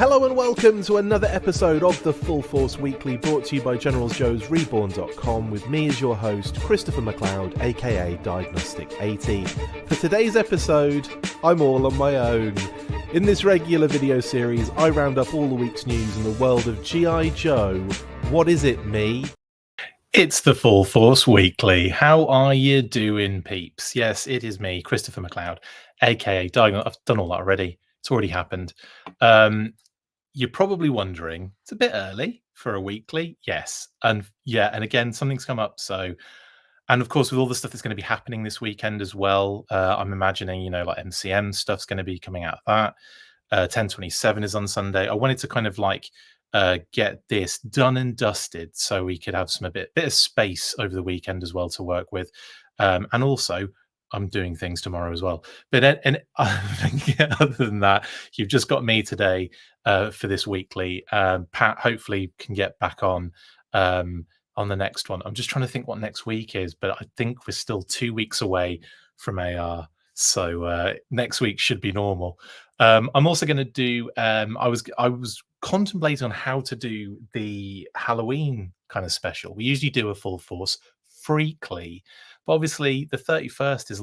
Hello and welcome to another episode of the Full Force Weekly, brought to you by Generals Joe's Reborn.com, with me as your host, Christopher McLeod AKA Diagnostic 80. For today's episode, I'm all on my own. In this regular video series, I round up all the week's news in the world of G.I. Joe. What is it, me? It's the Full Force Weekly. How are you doing, peeps? Yes, it is me, Christopher McLeod AKA Diagnostic. I've done all that already. It's already happened. You're probably wondering, it's a bit early for a weekly. Yes. And again, something's come up. So, and of course, with all the stuff that's going to be happening this weekend as well, I'm imagining, like MCM stuff's going to be coming out of that. 1027 is on Sunday. I wanted to kind of get this done and dusted so we could have a bit of space over the weekend as well to work with. And also, I'm doing things tomorrow as well. But other than that, you've just got me today for this weekly. Pat hopefully can get back on the next one. I'm just trying to think what next week is, but I think we're still 2 weeks away from AR. So next week should be normal. I'm also going to do. I was contemplating on how to do the Halloween kind of special. We usually do a Full Force Freakly. But obviously the 31st is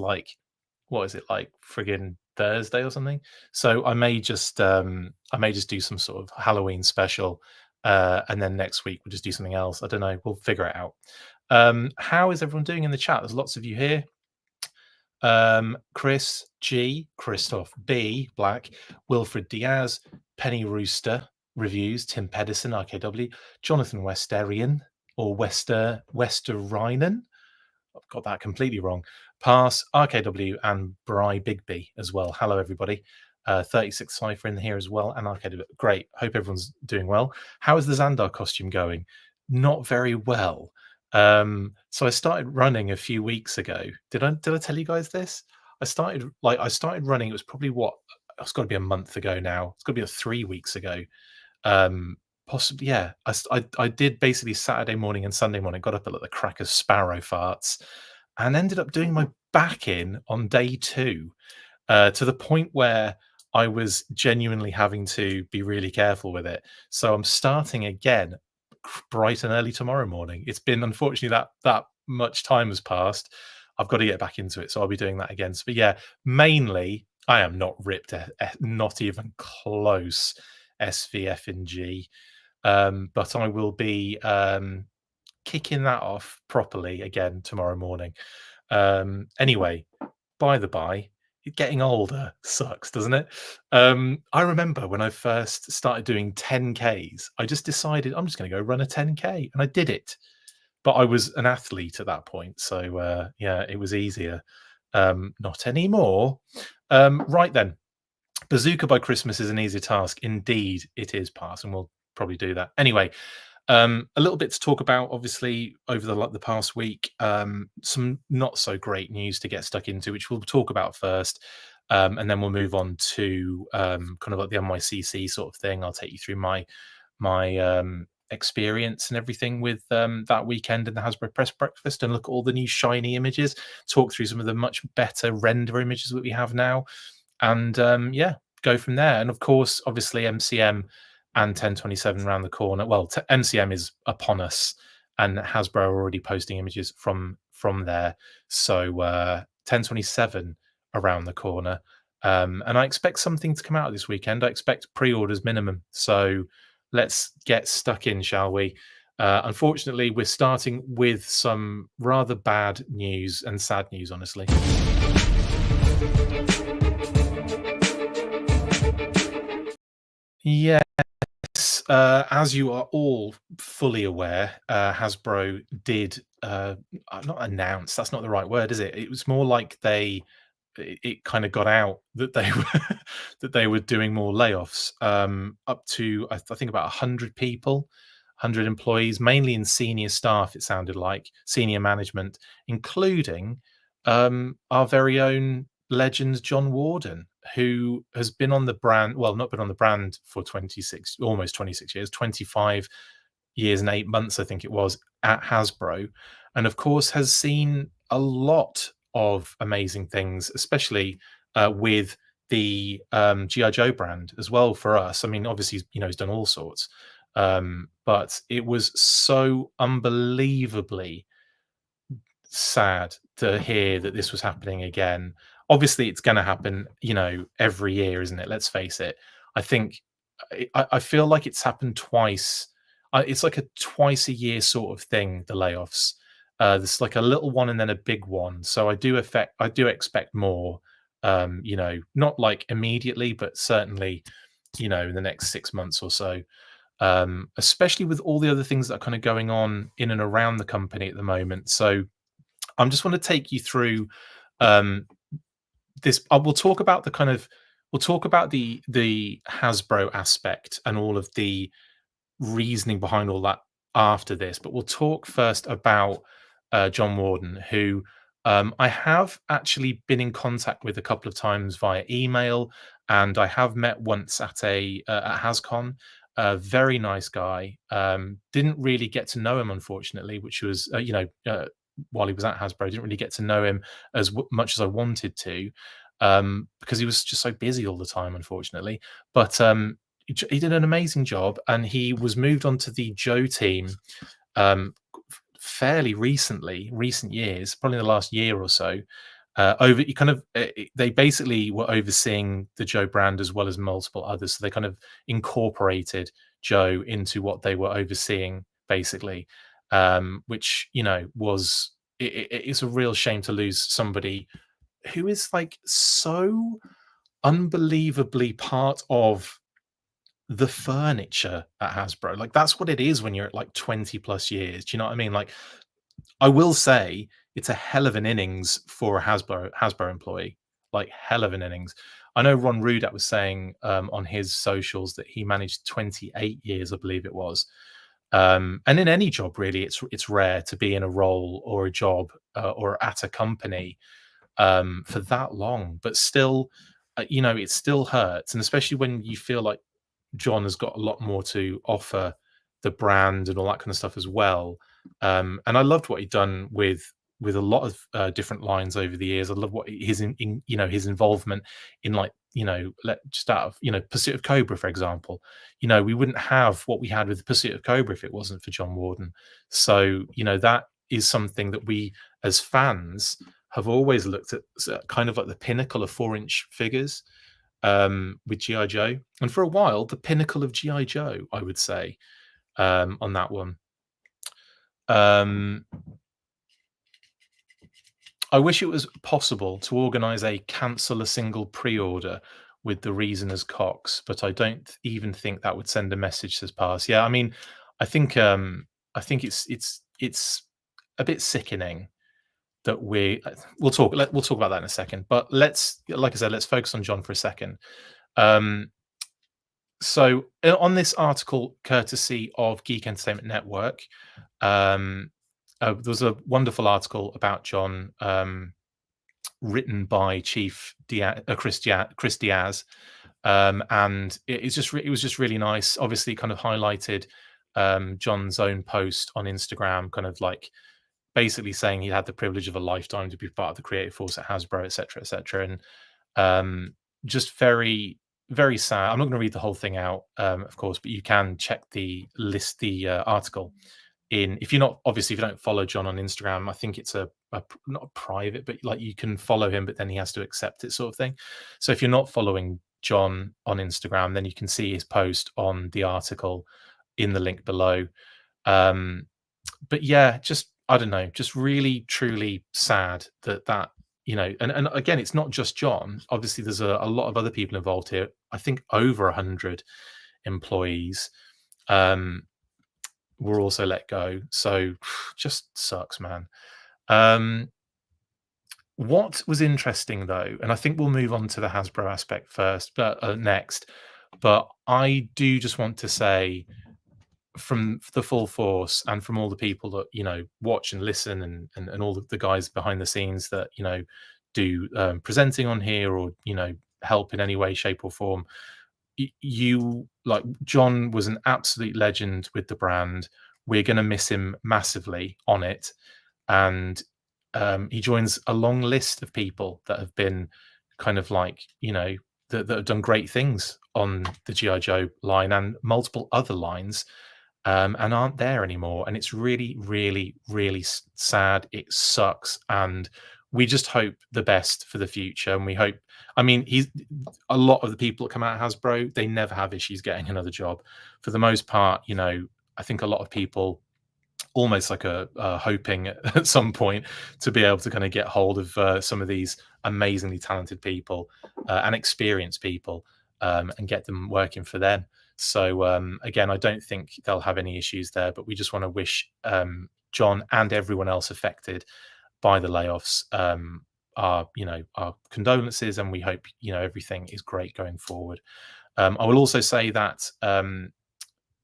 what is it, friggin' Thursday or something? So I may just do some sort of Halloween special, and then next week we'll just do something else. I don't know. We'll figure it out. How is everyone doing in the chat? There's lots of you here. Chris G, Christoph B, Black, Wilfred Diaz, Penny Rooster reviews, Tim Pedersen, RKW, Jonathan Westerian or Westerinen. I've got that completely wrong. Pass, RKW, and Bry Bigby as well. Hello, everybody. 36 Cypher in here as well, and RKW. Great. Hope everyone's doing well. How is the Xandar costume going? Not very well. So I started running a few weeks ago. Did I tell you guys this? I started running. It was probably it's got to be a month ago now. It's got to be 3 weeks ago. Possibly, yeah. I did basically Saturday morning and Sunday morning, got up at the crack of sparrow farts and ended up doing my back in on day 2 to the point where I was genuinely having to be really careful with it. So I'm starting again bright and early tomorrow morning. It's been, unfortunately, that much time has passed. I've got to get back into it. So I'll be doing that again. But yeah, mainly I am not ripped, not even close SVF and G. But I will be kicking that off properly again tomorrow morning. Anyway, by the by, getting older sucks, doesn't it? I remember when I first started doing 10Ks, I just decided I'm just going to go run a 10K, and I did it. But I was an athlete at that point, so it was easier. Not anymore. Right then. Bazooka by Christmas is an easy task. Indeed, it is, Pass, and we'll probably do that. Anyway, a little bit to talk about, obviously, over the past week. Some not so great news to get stuck into, which we'll talk about first. And then we'll move on to kind of like the NYCC sort of thing. I'll take you through my experience and everything with that weekend in the Hasbro press breakfast, and look at all the new shiny images, talk through some of the much better render images that we have now. And go from there. And of course, obviously, MCM and 1027 around the corner. Well, MCM is upon us, and Hasbro are already posting images from there. So 1027 around the corner. And I expect something to come out this weekend. I expect pre-orders minimum. So let's get stuck in, shall we? Unfortunately, we're starting with some rather bad news and sad news, honestly. Yes, as you are all fully aware, Hasbro did not announce. That's not the right word, is it? It was more like it kind of got out that they were that they were doing more layoffs, up to I think about 100 people, 100 employees, mainly in senior staff. It sounded like senior management, including our very own legend John Warden, who has been on the brand, well, not been on the brand for almost 26 years, 25 years and 8 months, I think it was, at Hasbro, and of course has seen a lot of amazing things, especially with the GI Joe brand as well for us. I mean, obviously, he's done all sorts, but it was so unbelievably sad to hear that this was happening again. Obviously, it's going to happen, every year, isn't it? Let's face it. I think I feel like it's happened twice. It's like a twice a year sort of thing. The layoffs. There's like a little one and then a big one. So I do expect more. Not like immediately, but certainly, in the next 6 months or so. Especially with all the other things that are kind of going on in and around the company at the moment. So I just want to take you through this. We'll talk about the Hasbro aspect and all of the reasoning behind all that after this. But we'll talk first about John Warden, who I have actually been in contact with a couple of times via email, and I have met once at at HasCon. A very nice guy. Didn't really get to know him, unfortunately, which was while he was at Hasbro. Didn't really get to know him as much as I wanted to, because he was just so busy all the time, unfortunately. But he did an amazing job, and he was moved on to the Joe team fairly recent years, probably the last year or so. They basically were overseeing the Joe brand as well as multiple others, so they kind of incorporated Joe into what they were overseeing, basically. Which was it's a real shame to lose somebody who is like so unbelievably part of the furniture at Hasbro. Like, that's what it is when you're at like 20 plus years. Do you know what I mean? Like, I will say it's a hell of an innings for a Hasbro employee. Like, hell of an innings. I know Ron Rudat was saying on his socials that he managed 28 years, I believe it was. And in any job, really, it's rare to be in a role or a job or at a company for that long. But still, it still hurts, and especially when you feel like John has got a lot more to offer the brand and all that kind of stuff as well. And I loved what he'd done with a lot of different lines over the years. I love what his his involvement in, like, just out of Pursuit of Cobra, for example. We wouldn't have what we had with Pursuit of Cobra if it wasn't for John Warden. So that is something that we as fans have always looked at, kind of like the pinnacle of 4-inch figures with GI Joe, and for a while the pinnacle of GI Joe, I would say, on that one. I wish it was possible to organize a cancel a single pre-order with the reason as Cox, but I don't even think that would send a message, says Pass. Yeah, I mean, I think it's a bit sickening that we'll talk about that in a second. But like I said, let's focus on John for a second. So on this article, courtesy of Geek Entertainment Network, there was a wonderful article about John, written by Chief Chris Diaz, and it was just really nice. Obviously, kind of highlighted John's own post on Instagram, kind of like basically saying he had the privilege of a lifetime to be part of the creative force at Hasbro, etc., and just very, very sad. I'm not going to read the whole thing out, of course, but you can check the article if you don't follow John on Instagram. I think it's not a private, but like you can follow him, but then he has to accept it, sort of thing. So if you're not following John on Instagram, then you can see his post on the article in the link below. But yeah, just, I don't know, just really truly sad that and again, it's not just John. Obviously there's a lot of other people involved here. I think over 100 employees were also let go. So just sucks, man. What was interesting though, and I think we'll move on to the Hasbro aspect first, but next. But I do just want to say, from the full force and from all the people that watch and listen, and all the guys behind the scenes that do presenting on here, or help in any way, shape or form, like, John was an absolute legend with the brand. We're going to miss him massively on it, and he joins a long list of people that have been kind of like that have done great things on the GI Joe line and multiple other lines, and aren't there anymore. And it's really, really, really sad. It sucks, and we just hope the best for the future. And we hope, I mean, he's a lot of the people that come out of Hasbro, they never have issues getting another job. For the most part, you know, I think a lot of people almost like hoping at some point to be able to kind of get hold of some of these amazingly talented people and experienced people, and get them working for them. So again, I don't think they'll have any issues there, but we just want to wish John and everyone else affected by the layoffs our condolences, and we hope everything is great going forward. I will also say that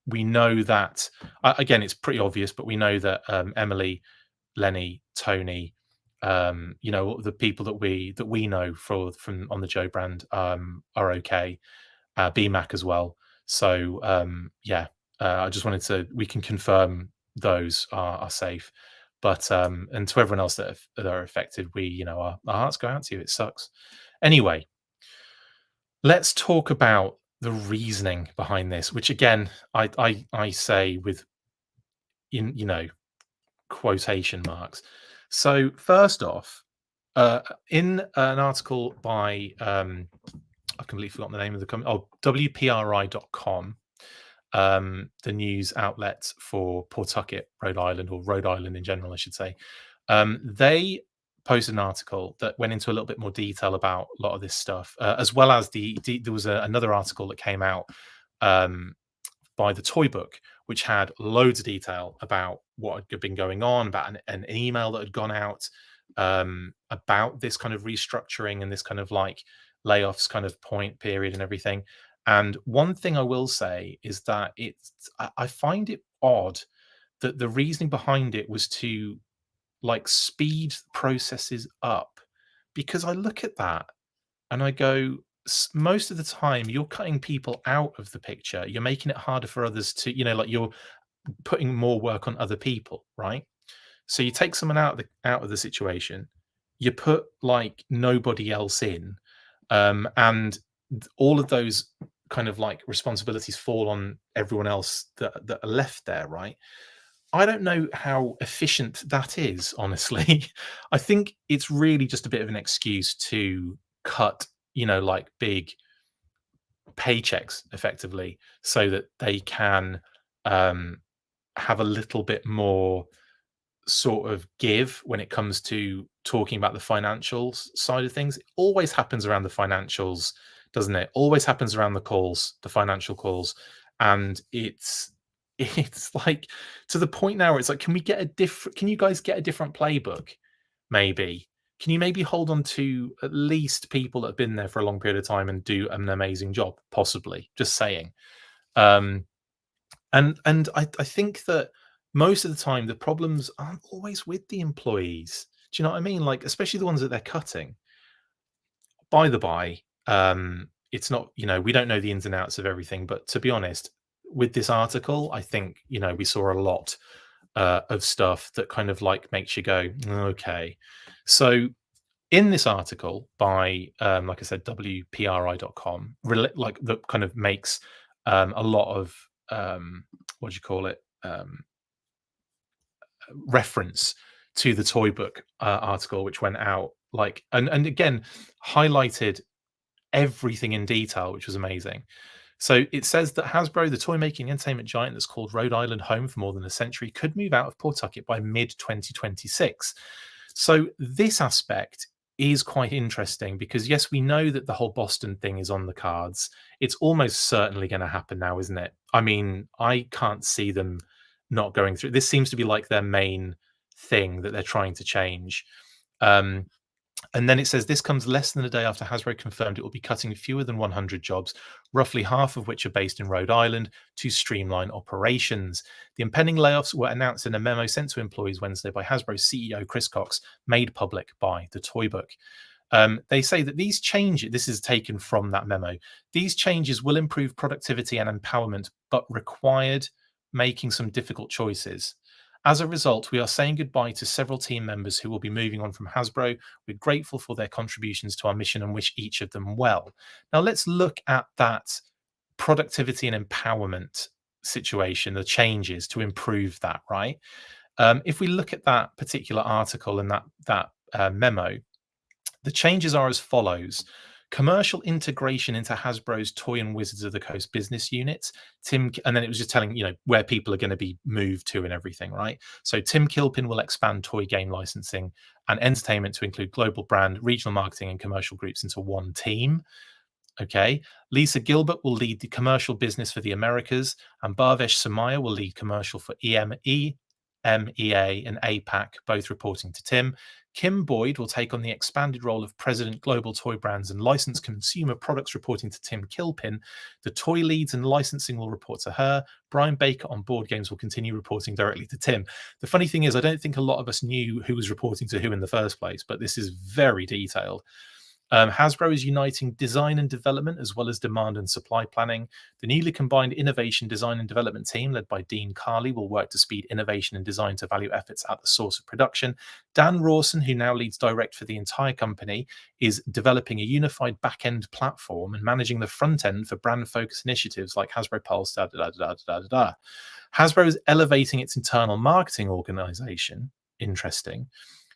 we know that again, it's pretty obvious, but we know that Emily, Lenny, Tony, the people that we know from on the Joe brand are okay. BMAC as well. So I just wanted we can confirm those are safe. But and to everyone else that are affected, our hearts go out to you. It sucks. Anyway, let's talk about the reasoning behind this, which again I say with quotation marks. So first off, in an article by I've completely forgotten the name of the company. WPRI.com, the news outlet for Pawtucket, Rhode Island, or Rhode Island in general, I should say. They posted an article that went into a little bit more detail about a lot of this stuff, as well as there was another article that came out by the Toy Book, which had loads of detail about what had been going on, about an email that had gone out about this kind of restructuring and this kind of like layoffs kind of point period and everything. And one thing I will say is that I find it odd that the reasoning behind it was to like speed processes up, because I look at that and I go, most of the time you're cutting people out of the picture, you're making it harder for others to, like you're putting more work on other people, right? So you take someone out of the situation, you put like nobody else in, and all of those kind of like responsibilities fall on everyone else that are left there, right? I don't know how efficient that is, honestly. I think it's really just a bit of an excuse to cut, like big paychecks effectively, so that they can have a little bit more sort of give when it comes to talking about the financials side of things. It always happens around the financials, doesn't it? Always happens around the financial calls. And it's like, to the point now where it's like, can you guys get a different playbook? Maybe. Can you maybe hold on to at least people that have been there for a long period of time and do an amazing job? Possibly. Just saying. And I think that most of the time the problems aren't always with the employees. Do you know what I mean? Like, especially the ones that they're cutting. By the by, it's not, we don't know the ins and outs of everything, but to be honest, with this article, I think, we saw a lot of stuff that kind of like makes you go, okay. So in this article by, like I said, WPRI.com, like that kind of makes a lot of, what do you call it? Reference to the Toy Book article, which went out like, and again, highlighted everything in detail, which was amazing. So it says that Hasbro, the toy making entertainment giant that's called Rhode Island home for more than a century, could move out of Pawtucket by mid-2026. So this aspect is quite interesting, because yes, we know that the whole Boston thing is on the cards. It's almost certainly going to happen now, isn't it? I mean, I can't see them not going through. This seems to be like their main thing that they're trying to change. And then it says this comes less than a day after Hasbro confirmed it will be cutting fewer than 100 jobs, roughly half of which are based in Rhode Island, to streamline operations. The impending layoffs were announced in a memo sent to employees Wednesday by Hasbro CEO Chris Cox, made public by the Toy Book. They say that these changes, this is taken from that memo, these changes will improve productivity and empowerment, but required making some difficult choices. As a result, we are saying goodbye to several team members who will be moving on from Hasbro. We're grateful for their contributions to our mission and wish each of them well. Now let's look at that productivity and empowerment situation, the changes to improve that, right? If we look at that particular article and that memo, the changes are as follows. Commercial integration into Hasbro's Toy and Wizards of the Coast business units. And then it was just telling, where people are going to be moved to and everything, right? So Tim Kilpin will expand toy game licensing and entertainment to include global brand, regional marketing, and commercial groups into one team. Okay. Lisa Gilbert will lead the commercial business for the Americas, and Bhavesh Somaya will lead commercial for EMEA and APAC, both reporting to Tim. Kim Boyd will take on the expanded role of President Global Toy Brands and Licensed Consumer Products, reporting to Tim Kilpin. The toy leads and licensing will report to her. Brian Baker on board games will continue reporting directly to Tim. The funny thing is, I don't think a lot of us knew who was reporting to who in the first place, but this is very detailed. Hasbro is uniting design and development as well as demand and supply planning. The newly combined innovation, design and development team led by Dean Carley will work to speed innovation and design to value efforts at the source of production. Dan Rawson, who now leads direct for the entire company, is developing a unified back-end platform and managing the front end for brand-focused initiatives like Hasbro Pulse, Hasbro is elevating its internal marketing organization. Interesting.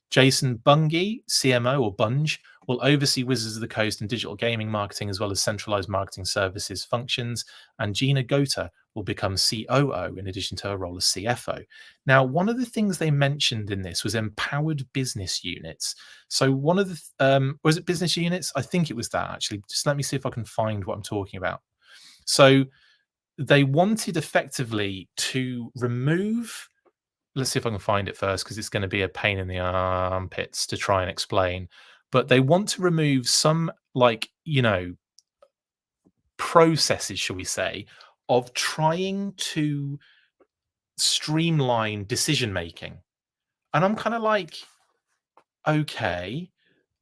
Jason Bunge, CMO or Bunge, will oversee Wizards of the Coast and digital gaming marketing as well as centralized marketing services functions. And Gina Gota will become COO in addition to her role as CFO. Now, one of the things they mentioned in this was empowered business units. So one of the, was it business units? I think it was that actually. Just let me see if I can find what I'm talking about. So they wanted effectively to remove, let's see if I can find it first, because it's going to be a pain in the armpits to try and explain. But they want to remove some, processes, shall we say, of trying to streamline decision making. And I'm kind of like, okay,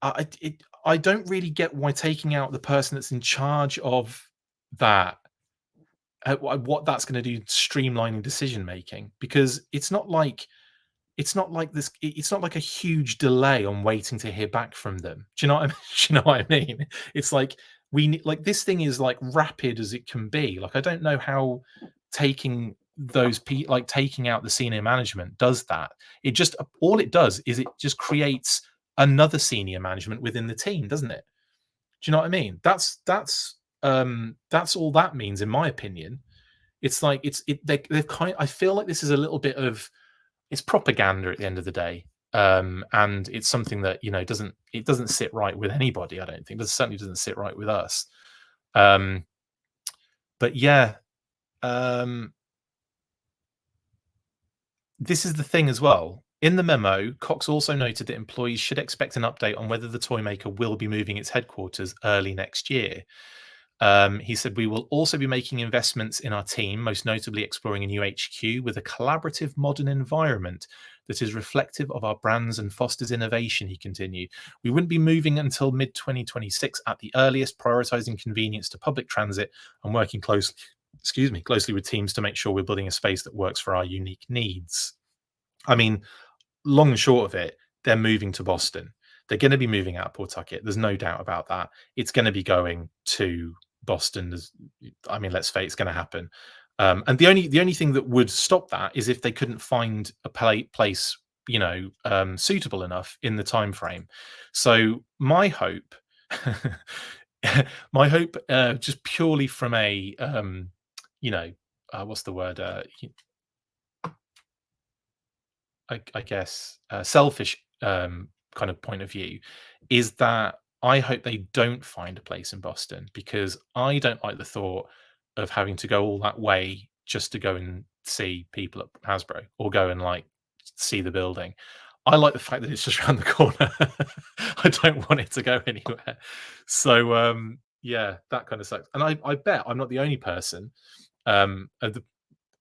I don't really get why taking out the person that's in charge of that, what that's going to do streamlining decision making, because it's not like this. It's not like a huge delay on waiting to hear back from them. Do you know what I mean? Do you know what I mean? It's like we need, like, this thing is like rapid as it can be. Like, I don't know how taking taking out the senior management does that. It just, all it does is it just creates another senior management within the team, doesn't it? Do you know what I mean? That's all that means, in my opinion. It's like they've I feel like this is a little bit of, it's propaganda at the end of the day, and it's something that doesn't sit right with anybody. I don't think it certainly doesn't sit right with us. But yeah, this is the thing as well. In the memo, Cox also noted that employees should expect an update on whether the toy maker will be moving its headquarters early next year. He said, we will also be making investments in our team, most notably exploring a new HQ with a collaborative modern environment that is reflective of our brands and fosters innovation, he continued. We wouldn't be moving until mid-2026 at the earliest, prioritizing convenience to public transit and working closely with teams to make sure we're building a space that works for our unique needs. I mean, long and short of it, they're moving to Boston. They're going to be moving out of Pawtucket. There's no doubt about that. It's going to be going to Boston. Let's face it, it's going to happen. And the only thing that would stop that is if they couldn't find a place, suitable enough in the time frame. So my hope, just purely from a, what's the word? I guess selfish kind of point of view, is that I hope they don't find a place in Boston, because I don't like the thought of having to go all that way just to go and see people at Hasbro or go and see the building. I like the fact that it's just around the corner. I don't want it to go anywhere. So yeah, that kind of sucks. And I bet I'm not the only person that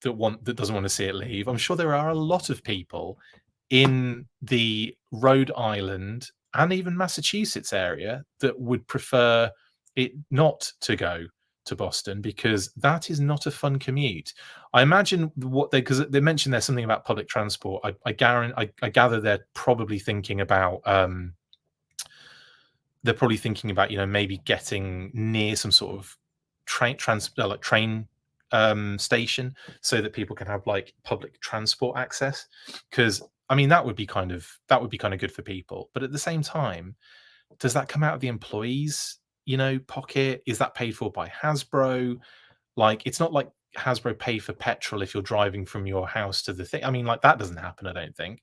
doesn't want to see it leave. I'm sure there are a lot of people in the Rhode Island and even Massachusetts area that would prefer it not to go to Boston, because that is not a fun commute. I imagine because they mentioned there's something about public transport. I gather they're probably thinking about maybe getting near some sort of train station, so that people can have like public transport access. Because I mean, that would be kind of good for people. But at the same time, does that come out of the employees' pocket? Is that paid for by Hasbro? Like, it's not like Hasbro pay for petrol if you're driving from your house to the thing. I mean, like, that doesn't happen, I don't think,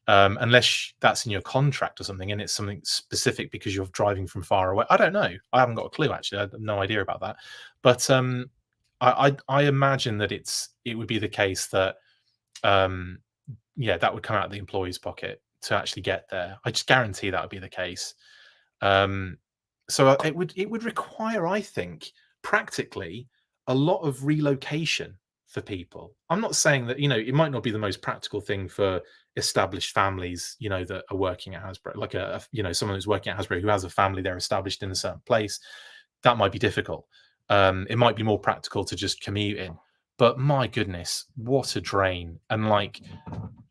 unless that's in your contract or something, and it's something specific because you're driving from far away. I don't know. I haven't got a clue, actually. I have no idea about that. But I imagine that it would be the case that that would come out of the employee's pocket to actually get there. I just guarantee that would be the case. So it would require, I think, practically a lot of relocation for people. I'm not saying that it might not be the most practical thing for established families, that are working at Hasbro, like someone who's working at Hasbro who has a family, they're established in a certain place. That might be difficult. It might be more practical to just commute in. But my goodness, what a drain! And like,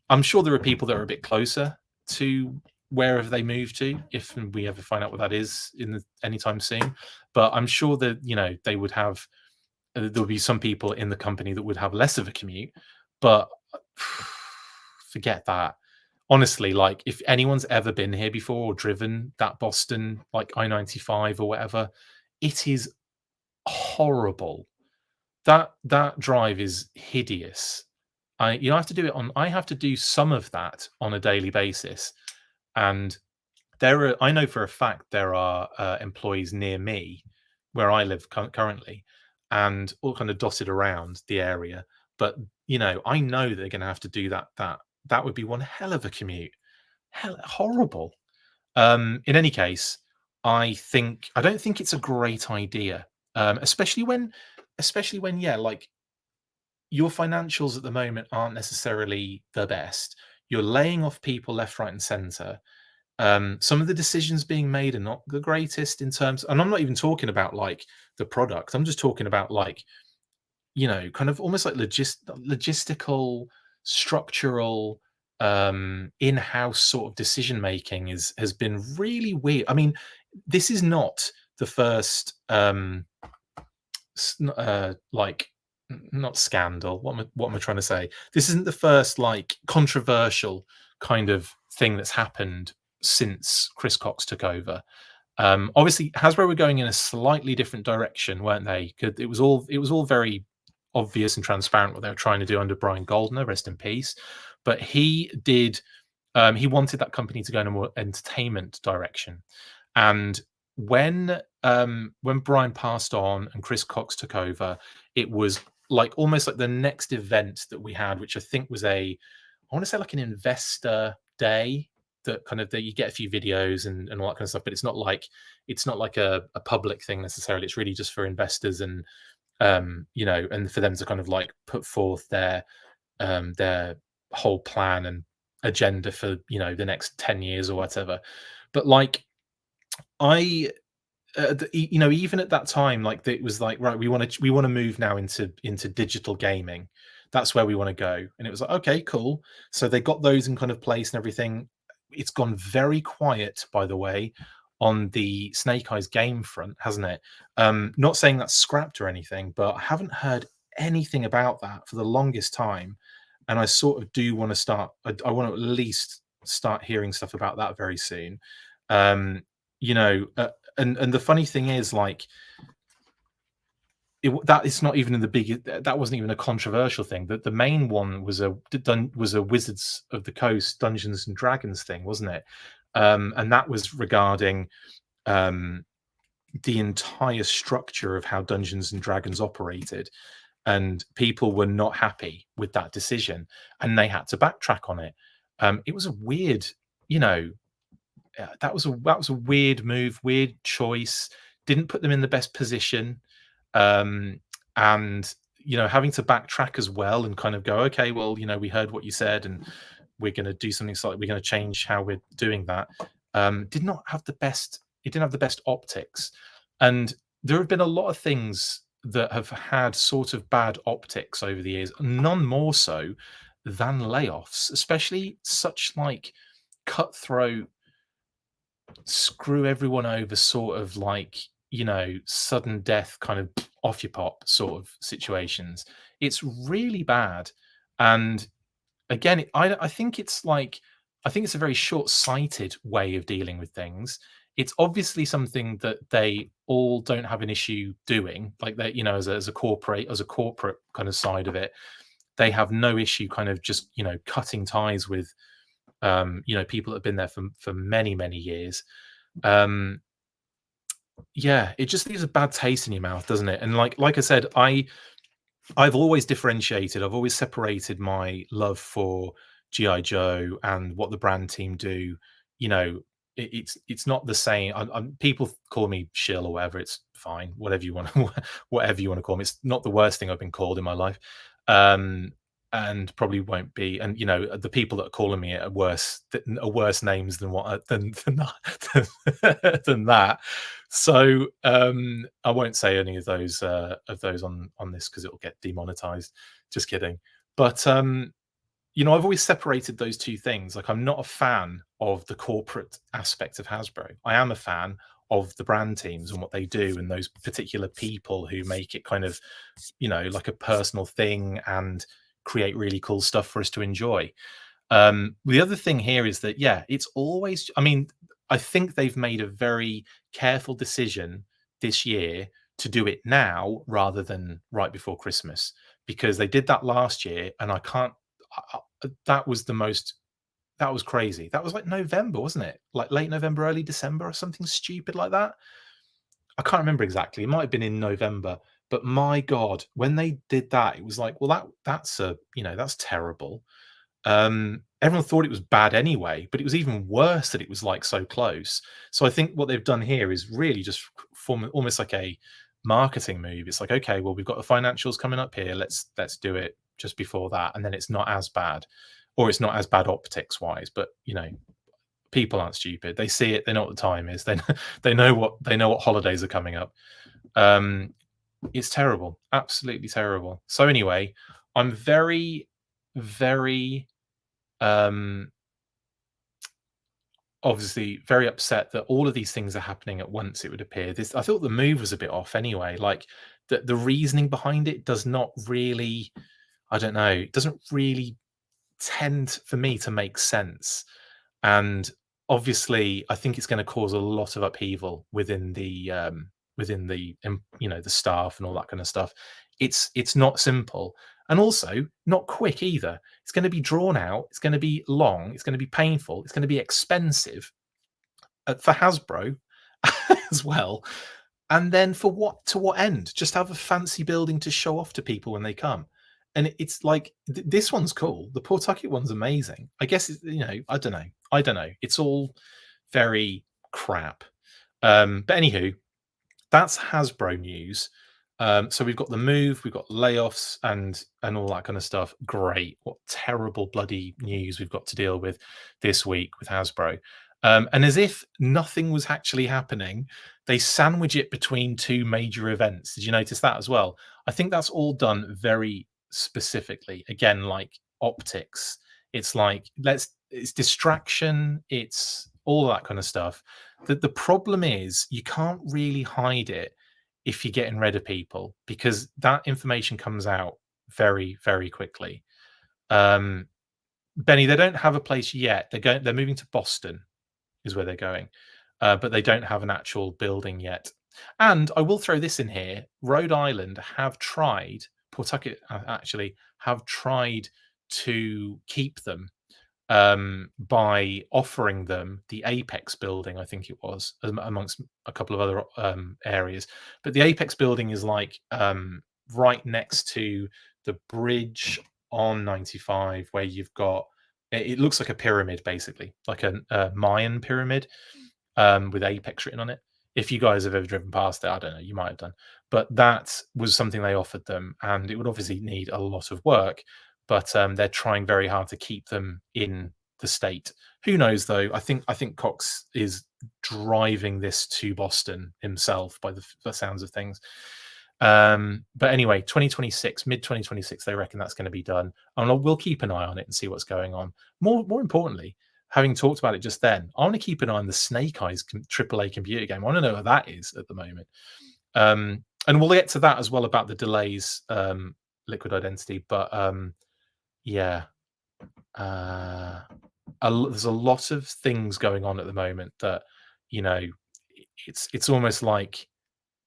I'm sure there are people that are a bit closer to wherever they move to, if we ever find out what that is anytime soon. But I'm sure that they would have. There'll be some people in the company that would have less of a commute. But forget that. Honestly, like, if anyone's ever been here before or driven that Boston, like, I-95 or whatever, it is horrible. That drive is hideous. I have to do some of that on a daily basis. And I know for a fact there are employees near me where I live currently, and all kind of dotted around the area. But I know they're going to have to do that. That would be one hell of a commute. Horrible. In any case, I don't think it's a great idea, especially when like, your financials at the moment aren't necessarily the best. You're laying off people left, right, and center. Some of the decisions being made are not the greatest in terms, and I'm not even talking about like the product. I'm just talking about like, kind of almost like logistical, structural, in-house sort of decision making has been really weird. I mean, this is not the first like, not scandal. What am I trying to say? This isn't the first like controversial kind of thing that's happened since Chris Cox took over. Obviously, Hasbro were going in a slightly different direction, weren't they? It was all very obvious and transparent what they were trying to do under Brian Goldner, rest in peace. But he wanted that company to go in a more entertainment direction. And when Brian passed on and Chris Cox took over, it was like almost like the next event that we had, which I think was I want to say like an investor day, that you get a few videos and all that kind of stuff, but it's not like a public thing necessarily. It's really just for investors and and for them to kind of like put forth their whole plan and agenda for the next 10 years or whatever. But like, even at that time, like, it was like, right, we want to move now into digital gaming. That's where we want to go. And it was like, okay, cool. So they got those in kind of place and everything. It's gone very quiet, by the way, on the Snake Eyes game front, hasn't it? Not saying that's scrapped or anything, but I haven't heard anything about that for the longest time. And I sort of do want to start. I want to at least start hearing stuff about that very soon. And the funny thing is, like, that it's not even in the big. That wasn't even a controversial thing. That the main one was a Wizards of the Coast Dungeons and Dragons thing, wasn't it? And that was regarding the entire structure of how Dungeons and Dragons operated, and people were not happy with that decision, and they had to backtrack on it. It was a weird, that was a weird move, weird choice. Didn't put them in the best position, and having to backtrack as well and kind of go, okay, well, we heard what you said, and we're going to do something slightly. We're going to change how we're doing that. Did not have the best. It didn't have the best optics, and there have been a lot of things that have had sort of bad optics over the years, none more so than layoffs, especially such like cutthroat, screw everyone over sort of like, sudden death kind of off your pop sort of situations. It's really bad. And again, I think it's like, I think it's a very short-sighted way of dealing with things. It's obviously something that they all don't have an issue doing, like they, as a corporate kind of side of it, they have no issue kind of just cutting ties with people that have been there for many many years. Um, yeah, it just leaves a bad taste in your mouth, doesn't it? And like I said, I've always differentiated. I've always separated my love for GI Joe and what the brand team do. You know, it's not the same. People call me shill or whatever. It's fine, whatever you want, whatever you want to call me. It's not the worst thing I've been called in my life, and probably won't be. And the people that are calling me it are worse names than what than than that. So I won't say any of those on this because it'll get demonetized. Just kidding. But I've always separated those two things. Like, I'm not a fan of the corporate aspect of Hasbro. I am a fan of the brand teams and what they do, and those particular people who make it kind of, like a personal thing and create really cool stuff for us to enjoy. The other thing here is that, yeah, it's always, I think they've made a very careful decision this year to do it now rather than right before Christmas, because they did that last year, and that was crazy. That was like November, wasn't it? Like late November, early December, or something stupid like that. I can't remember exactly. It might have been in November, but my God, when they did that, it was like, well, that's terrible. Everyone thought it was bad anyway, but it was even worse that it was like so close. So I think what they've done here is really just form almost like a marketing move. It's like, okay, well, we've got the financials coming up here. Let's do it just before that, and then it's not as bad, or it's not as bad optics wise. But people aren't stupid. They see it. They know what the time is. They know what holidays are coming up. It's terrible, absolutely terrible. So anyway, I'm very, very obviously very upset that all of these things are happening at once, it would appear. I thought the move was a bit off anyway. Like the reasoning behind it does not really, I don't know, it doesn't really tend for me to make sense. And obviously I think it's going to cause a lot of upheaval within the the staff and all that kind of stuff. It's not simple, and also not quick either. It's going to be drawn out, it's going to be long, it's going to be painful, it's going to be expensive for Hasbro as well. And then for what end? Just have a fancy building to show off to people when they come. And it's like, this one's cool, the Pawtucket one's amazing. I guess I don't know, it's all very crap. But anywho, that's Hasbro news. So we've got the move, we've got layoffs and all that kind of stuff. Great. What terrible bloody news we've got to deal with this week with Hasbro. And as if nothing was actually happening, they sandwich it between two major events. Did you notice that as well? I think that's all done very specifically. Again, like optics. It's like, it's distraction. It's all that kind of stuff. The problem is you can't really hide it if you're getting rid of people, because that information comes out very, very quickly. Benny, they don't have a place yet. They're moving to Boston, is where they're going, but they don't have an actual building yet. And I will throw this in here: Rhode Island have tried, Pawtucket actually have tried to keep them by offering them the Apex building, I think it was, amongst a couple of other areas. But the Apex building is like right next to the bridge on 95, where you've got, it looks like a pyramid, basically, like a Mayan pyramid with Apex written on it. If you guys have ever driven past it, I don't know, you might have done. But that was something they offered them, and it would obviously need a lot of work. But they're trying very hard to keep them in the state. Who knows, though? I think Cox is driving this to Boston himself, by the sounds of things. But anyway, 2026, mid 2026, they reckon that's going to be done, and we'll keep an eye on it and see what's going on. More importantly, having talked about it just then, I want to keep an eye on the Snake Eyes AAA computer game. I want to know what that is at the moment. And we'll get to that as well about the delays, Liquid Identity. But yeah, there's a lot of things going on at the moment that, you know, it's almost like,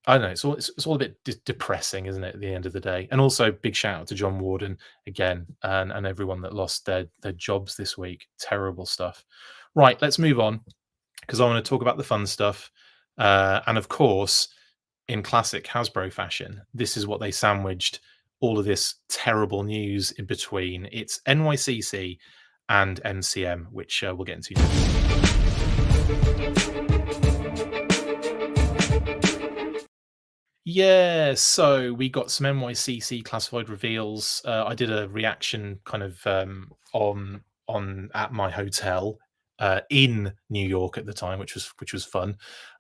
I don't know, it's all a bit depressing, isn't it, at the end of the day? And also, big shout out to John Warden again, and everyone that lost their jobs this week. Terrible stuff. Right, let's move on, because I want to talk about the fun stuff. And of course, in classic Hasbro fashion, this is what they sandwiched all of this terrible news in between. It's NYCC and MCM, which we'll get into now. Yeah, so we got some NYCC classified reveals. I did a reaction kind of on at my hotel in New York at the time, which was fun.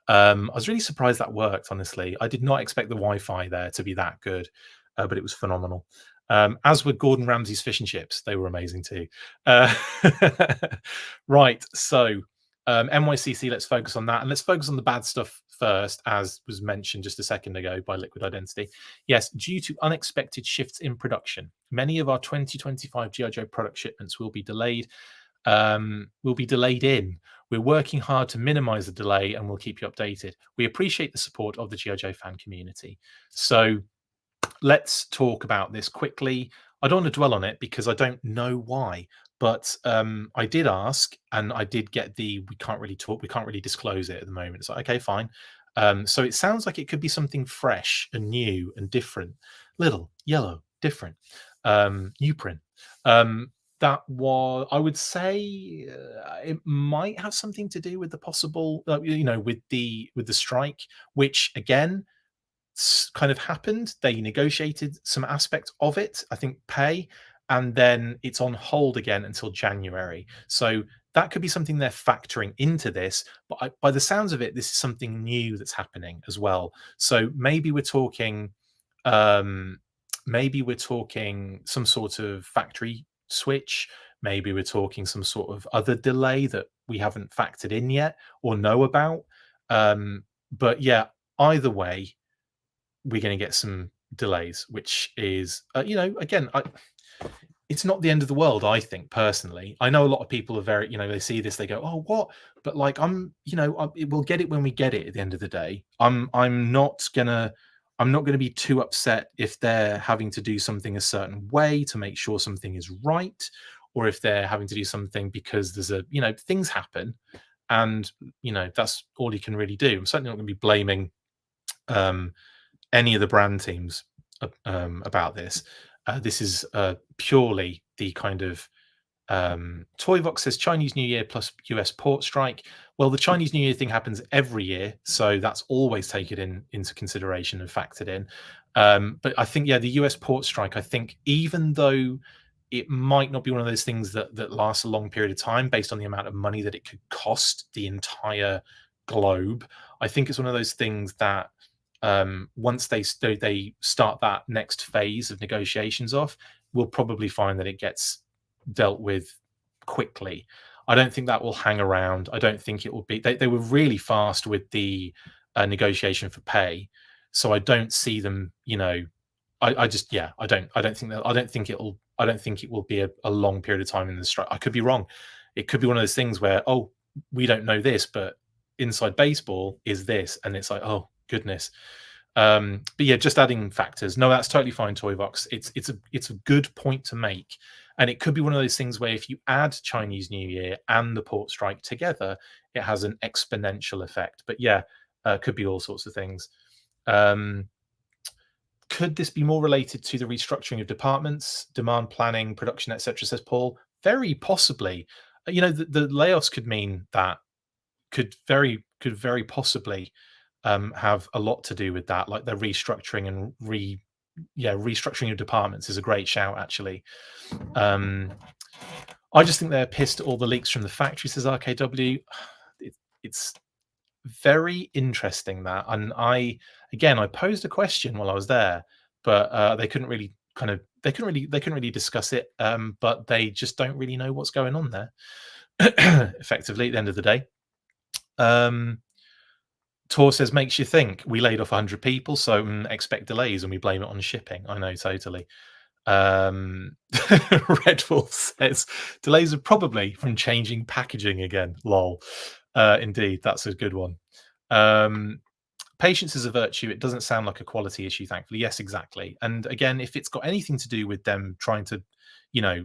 I was really surprised that worked. Honestly, I did not expect the Wi-Fi there to be that good, but it was phenomenal. As were Gordon Ramsay's fish and chips; they were amazing too. Right, so NYCC, let's focus on that, and let's focus on the bad stuff first, as was mentioned just a second ago by Liquid Identity. Yes, due to unexpected shifts in production, many of our 2025 G.I. Joe product shipments will be delayed. We're working hard to minimize the delay, and we'll keep you updated. We appreciate the support of the G.I. Joe fan community. So let's talk about this quickly. I don't want to dwell on it because I don't know why, but I did ask, and I did get we can't really disclose it at the moment. It's like, okay, fine. So it sounds like it could be something fresh and new and different, little yellow, different, new print. That was, I would say, it might have something to do with the possible, with the strike, which again kind of happened. They negotiated some aspect of it, I think pay, and then it's on hold again until January. So that could be something they're factoring into this. But by the sounds of it, this is something new that's happening as well. So maybe we're talking, some sort of factory switch. Maybe we're talking some sort of other delay that we haven't factored in yet or know about. But yeah, either way, we're going to get some delays, which is, again, it's not the end of the world. I think personally, I know a lot of people are very, they see this, they go, "Oh, what?" But like, we'll get it when we get it. At the end of the day, I'm not gonna be too upset if they're having to do something a certain way to make sure something is right, or if they're having to do something because there's things happen, and that's all you can really do. I'm certainly not going to be blaming any of the brand teams about this. This is purely the kind of Toyvox says Chinese New Year plus US port strike. Well, the Chinese New Year thing happens every year, so that's always taken into consideration and factored in. But I think, the US port strike, I think even though it might not be one of those things that lasts a long period of time based on the amount of money that it could cost the entire globe, I think it's one of those things that once they start that next phase of negotiations off, we'll probably find that it gets dealt with quickly. I don't think that will hang around. I don't think it will be. They were really fast with the negotiation for pay, so I don't see them. I don't think it will be a long period of time in the strike. I could be wrong. It could be one of those things where, oh, we don't know this, but inside baseball is this, and it's like, oh goodness. But yeah, just adding factors. No, that's totally fine, Toyvox. It's a good point to make, and it could be one of those things where if you add Chinese New Year and the port strike together, it has an exponential effect. But yeah, could be all sorts of things. Could this be more related to the restructuring of departments, demand planning, production, etc.? Says Paul. Very possibly. The layoffs could mean that. Could very possibly have a lot to do with that, like the restructuring and restructuring of departments is a great shout, actually. I just think they're pissed at all the leaks from the factory, says RKW. It's very interesting that, and again, I posed a question while I was there, but they couldn't really discuss it. But they just don't really know what's going on there. Effectively, at the end of the day, Tor says makes you think. We laid off 100 people, so expect delays, and we blame it on shipping. I know, totally. Red Wolf says delays are probably from changing packaging again. Lol. Indeed, that's a good one. Patience is a virtue. It doesn't sound like a quality issue, thankfully. Yes, exactly. And again, if it's got anything to do with them trying to,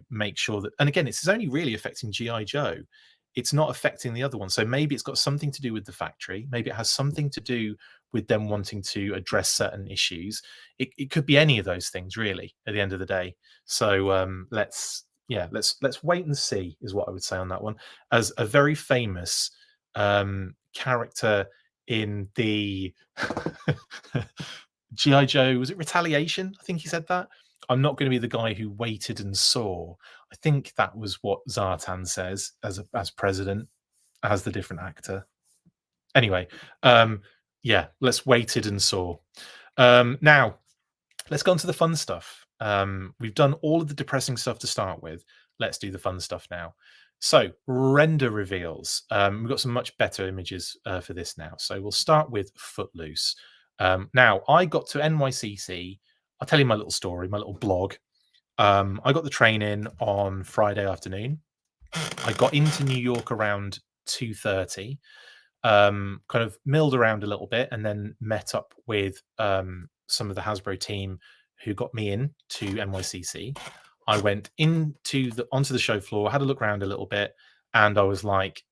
make sure that, and again, it's only really affecting GI Joe. It's not affecting the other one. So maybe it's got something to do with the factory. Maybe it has something to do with them wanting to address certain issues. It could be any of those things, really, at the end of the day. So let's wait and see, is what I would say on that one. As a very famous character in the GI Joe, was it Retaliation? I think he said that. I'm not going to be the guy who waited and saw. I think that was what Zartan says as president, as the different actor. Anyway, let's waited and saw. Now, let's go on to the fun stuff. We've done all of the depressing stuff to start with. Let's do the fun stuff now. So, render reveals. We've got some much better images for this now. So we'll start with Footloose. Now, I got to NYCC. I'll tell you my little story, my little blog. I got the train in on Friday afternoon. I got into New York around 2:30. Kind of milled around a little bit, and then met up with some of the Hasbro team who got me in to NYCC. I went onto the show floor, had a look around a little bit, and I was like,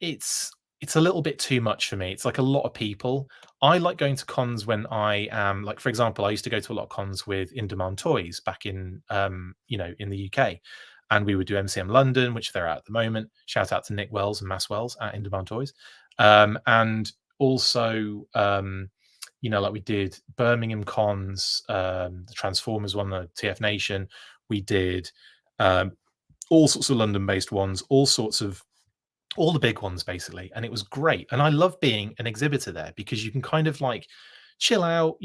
it's a little bit too much for me. It's like a lot of people. I like going to cons when I am, like, for example, I used to go to a lot of cons with In Demand Toys back in in the UK. And we would do MCM London, which they're at the moment. Shout out to Nick Wells and Mass Wells at In Demand Toys. And also, like we did Birmingham cons, the Transformers one, the TF Nation. We did all sorts of London-based ones, all the big ones, basically. And it was great. And I love being an exhibitor there because you can kind of like chill out,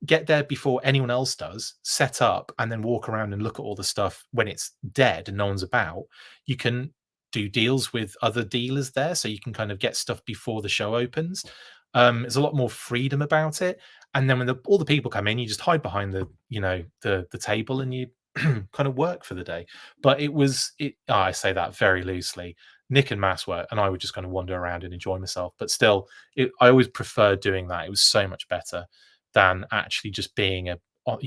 get there before anyone else does, set up, and then walk around and look at all the stuff when it's dead and no one's about. You can do deals with other dealers there, so you can kind of get stuff before the show opens. There's a lot more freedom about it. And then when all the people come in, you just hide behind the table and you kind of work for the day. But I say that very loosely. Nick and Mass were, and I would just kind of wander around and enjoy myself. But still, I always preferred doing that. It was so much better than actually just being I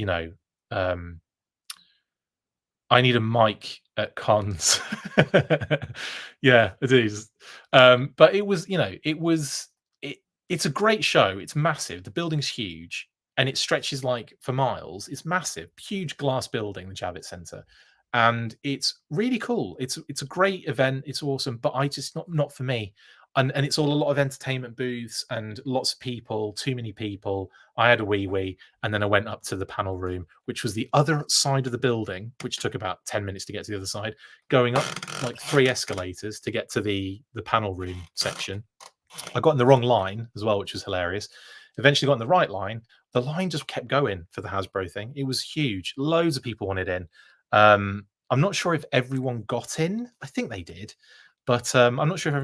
need a mic at cons. Yeah, it is. But it was, it's a great show. It's massive. The building's huge and it stretches like for miles. It's massive, huge glass building, the Javits Center. And it's really cool. It's a great event. It's awesome, but I just not for me. And it's all a lot of entertainment booths and lots of people, too many people. I had a wee, and then I went up to the panel room, which was the other side of the building, which took about 10 minutes to get to the other side, going up like 3 escalators to get to the panel room section. I got in the wrong line as well, which was hilarious. Eventually got in the right line. The line just kept going for the Hasbro thing. It was huge. Loads of people wanted in. I'm not sure if everyone got in. I think they did. But I'm not sure if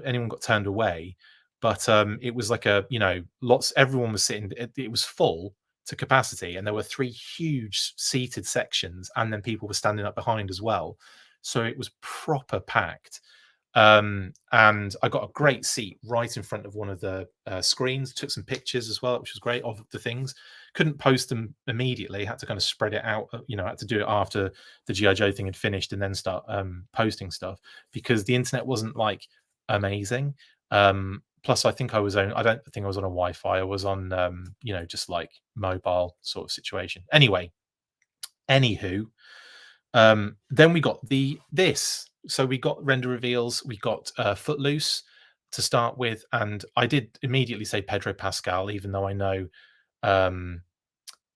anyone got turned away. But it was like everyone was sitting. It was full to capacity, and there were 3 huge seated sections, and then people were standing up behind as well. So it was proper packed. And I got a great seat right in front of one of the screens. Took some pictures as well, which was great, of the things. Couldn't post them immediately. Had to kind of spread it out. Had to do it after the GI Joe thing had finished, and then start posting stuff because the internet wasn't like amazing. Plus, I don't think I was on a Wi-Fi. I was on just like mobile sort of situation. Anyway, anywho, then we got this. So we got render reveals. We got Footloose to start with, and I did immediately say Pedro Pascal, even though I know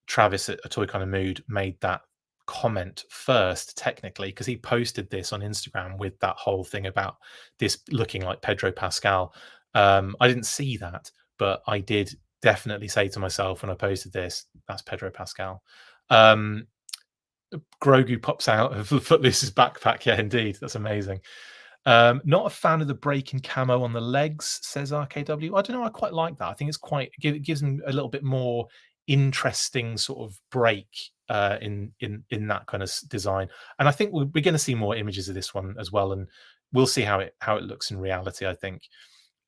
Travis at A Toy Kind of Mood made that comment first, technically, because he posted this on Instagram with that whole thing about this looking like Pedro Pascal. I didn't see that, but I did definitely say to myself when I posted this, that's Pedro Pascal. Grogu pops out of Footloose's backpack. Yeah, indeed. That's amazing. Not a fan of the breaking camo on the legs, says RKW. I don't know. I quite like that. I think it's quite, it gives them a little bit more interesting sort of break in that kind of design. And I think we're going to see more images of this one as well, and we'll see how it looks in reality. I think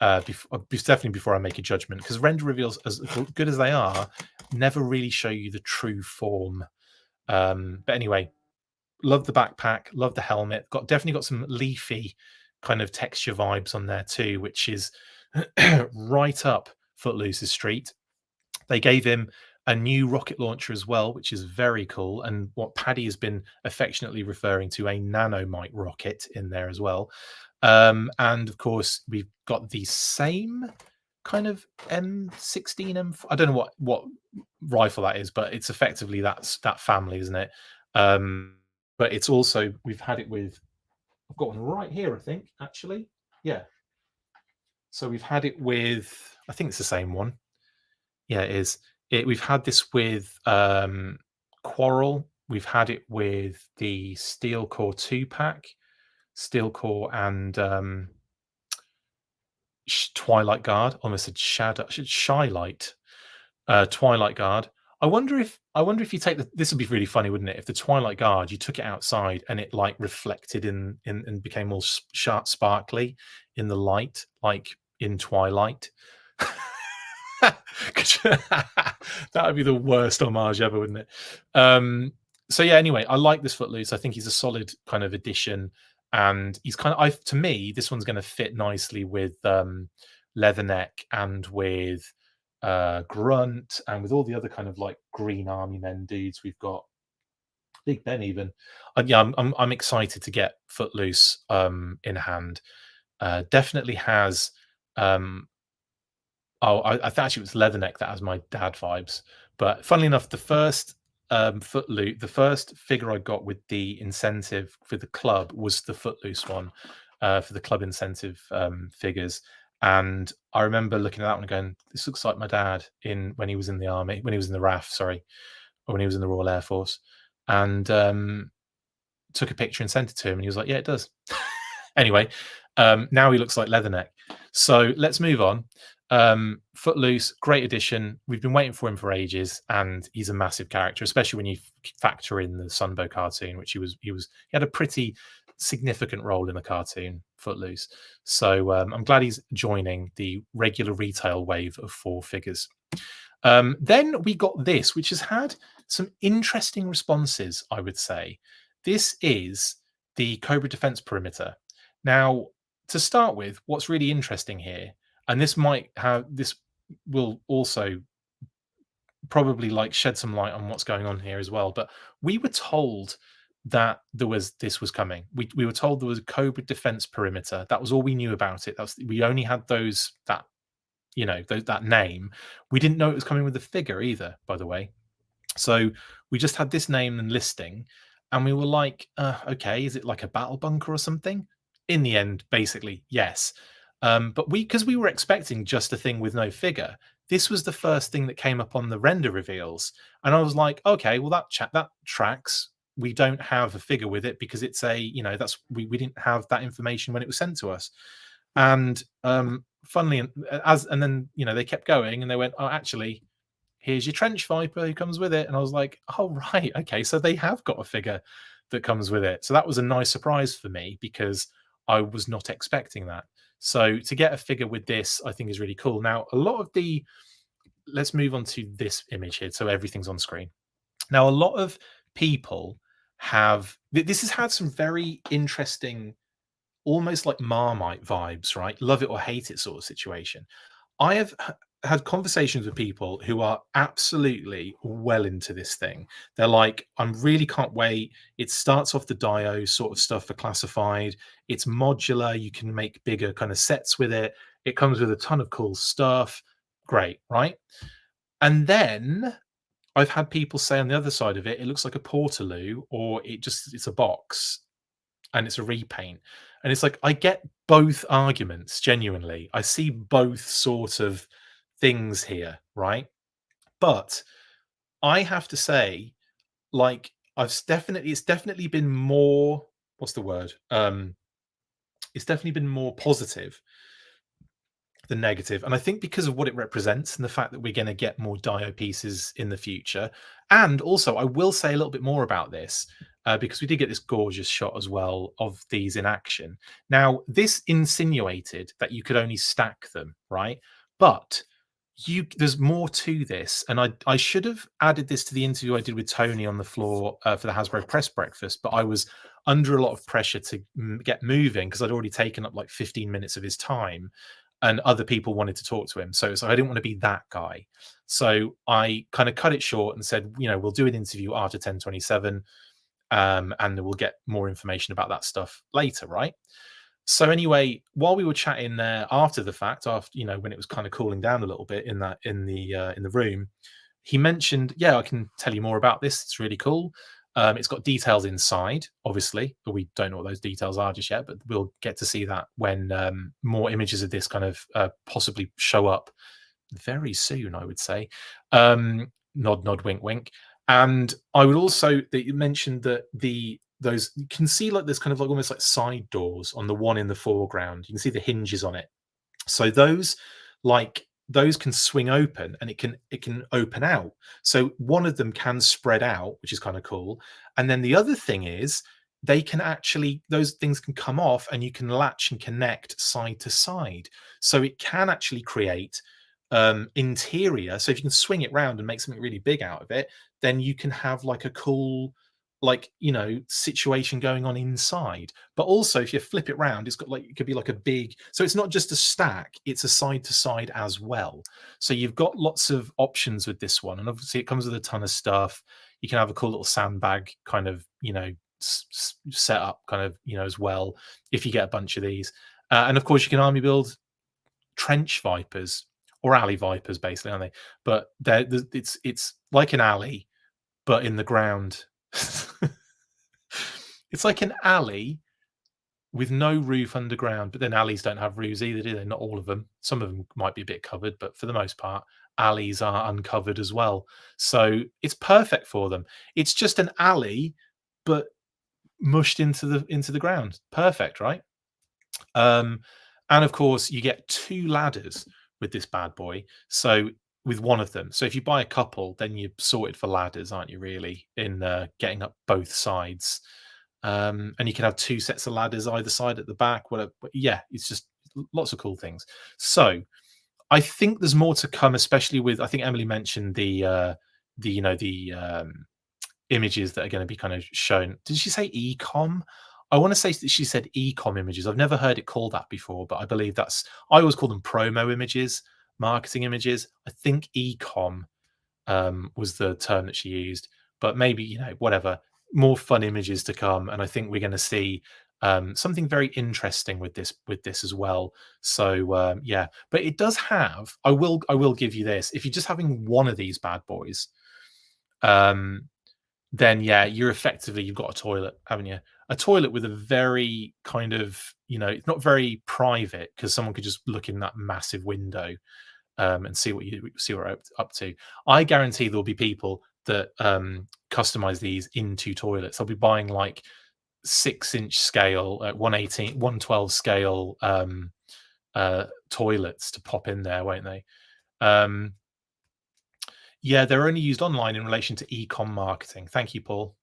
definitely before I make a judgment, because render reveals, as good as they are, never really show you the true form. But anyway, love the backpack, love the helmet. Definitely got some leafy kind of texture vibes on there too, which is right up Footloose's street. They gave him a new rocket launcher as well, which is very cool, and what Paddy has been affectionately referring to, a nanomite rocket in there as well. And of course, we've got the same kind of M16, I don't know what rifle that is, but it's effectively that family, isn't it? But it's also, we've had it with, I've got one right here, I think, actually. Yeah. So we've had it with, I think it's the same one. Yeah, it is. We've had this with Quarrel. We've had it with the Steel Core 2-pack, Steel Core and Twilight Guard. Almost said Shadow, Shylight. Twilight Guard. I wonder if you take this would be really funny, wouldn't it? If the Twilight Guard, you took it outside and it like reflected in and became all sharp, sparkly in the light, like in Twilight. That would be the worst homage ever, wouldn't it? So yeah, anyway, I like this Footloose. I think he's a solid kind of addition, and he's kind of, to me, this one's going to fit nicely with Leatherneck and with Grunt and with all the other kind of like Green Army Men dudes we've got. Big Ben even. Yeah, I'm excited to get Footloose in hand. Definitely has I thought actually it was Leatherneck that has my dad vibes. But funnily enough, the first Footloose, the first figure I got with the incentive for the club was the Footloose one for the club incentive figures. And I remember looking at that one and going, this looks like my dad when he was in the army, when he was in the RAF, sorry, or when he was in the Royal Air Force. And took a picture and sent it to him. And he was like, yeah, it does. Anyway, now he looks like Leatherneck. So let's move on. Footloose, great addition. We've been waiting for him for ages, and he's a massive character, especially when you factor in the Sunbow cartoon, which he had a pretty significant role in the cartoon, Footloose. So I'm glad he's joining the regular retail wave of 4 figures. Then we got this, which has had some interesting responses, I would say. This is the Cobra Defense Perimeter. Now, to start with, what's really interesting here, and this will also probably like shed some light on what's going on here as well. But we were told that this was coming. We were told there was a Cobra Defense Perimeter. That was all we knew about it. We only had that name. We didn't know it was coming with the figure either, by the way. So we just had this name and listing, and we were like, okay, is it like a battle bunker or something? In the end, basically, yes. But because we were expecting just a thing with no figure, this was the first thing that came up on the render reveals, and I was like, okay, well that tracks. We don't have a figure with it because it's we didn't have that information when it was sent to us. And funnily, and then they kept going and they went, oh, actually, here's your trench viper who comes with it. And I was like, oh right, okay, so they have got a figure that comes with it. So that was a nice surprise for me because I was not expecting that. So to get a figure with this, I think is really cool. Now, let's move on to this image here. So everything's on screen. Now, a lot of people this has had some very interesting, almost like Marmite vibes, right? Love it or hate it sort of situation. I have had conversations with people who are absolutely well into this thing. They're like, I really can't wait. It starts off the Dio sort of stuff for classified. It's modular. You can make bigger kind of sets with it. It comes with a ton of cool stuff. Great, right? And then I've had people say on the other side of it, it looks like a Portaloo, or it's a box and it's a repaint. And it's like, I get both arguments, genuinely. I see both sort of things here, right? But I have to say, like, it's definitely been more, what's the word? It's definitely been more positive than negative. And I think because of what it represents and the fact that we're going to get more Dio pieces in the future. And also, I will say a little bit more about this because we did get this gorgeous shot as well of these in action. Now, this insinuated that you could only stack them, right? But there's more to this, and I should have added this to the interview I did with Tony on the floor for the Hasbro press breakfast, but I was under a lot of pressure to get moving because I'd already taken up like 15 minutes of his time, and other people wanted to talk to him, so I didn't want to be that guy. So I kind of cut it short and said, we'll do an interview after 10:27, and we'll get more information about that stuff later, right? So anyway, while we were chatting there after the fact, after when it was kind of cooling down a little bit in the room, he mentioned, "Yeah, I can tell you more about this. It's really cool. It's got details inside, obviously, but we don't know what those details are just yet. But we'll get to see that when more images of this kind of possibly show up very soon, I would say." Nod, nod, wink, wink. And I would also that you mentioned that those you can see like there's kind of like almost like side doors on the one in the foreground. You can see the hinges on it. So those can swing open and it can open out. So one of them can spread out, which is kind of cool. And then the other thing is those things can come off and you can latch and connect side to side. So it can actually create interior. So if you can swing it round and make something really big out of it, then you can have like a cool situation going on inside. But also if you flip it round, it's got it could be like a big, so it's not just a stack, it's a side to side as well. So you've got lots of options with this one, and obviously it comes with a ton of stuff. You can have a cool little sandbag kind of set up kind of as well if you get a bunch of these, and of course you can army build trench vipers or alley vipers basically, aren't they? But it's like an alley but in the ground. It's like an alley with no roof underground, but then alleys don't have roofs either, do they? Not all of them. Some of them might be a bit covered, but for the most part, alleys are uncovered as well. So it's perfect for them. It's just an alley, but mushed into the ground. Perfect, right? And of course, you get 2 ladders with this bad boy. So with one of them. So if you buy a couple, then you're sorted for ladders, aren't you, really, in getting up both sides. And you can have 2 sets of ladders either side at the back. Whatever. Yeah, it's just lots of cool things. So I think there's more to come, especially with, I think Emily mentioned the images that are going to be kind of shown. Did she say ecom? I want to say that she said ecom images. I've never heard it called that before, but I believe I always call them promo images, marketing images. I think ecom was the term that she used, but maybe whatever, more fun images to come, and I think we're going to see something very interesting with this as well. So yeah, but it does have, I will give you this, if you're just having one of these bad boys, then yeah, you've got a toilet, haven't you? A toilet with a very kind of, it's not very private because someone could just look in that massive window and see what we're up to. I guarantee there'll be people that customize these into toilets. They'll be buying like 6-inch scale, 118, 112 scale toilets to pop in there, won't they? Yeah, they're only used online in relation to e-com marketing. Thank you, Paul.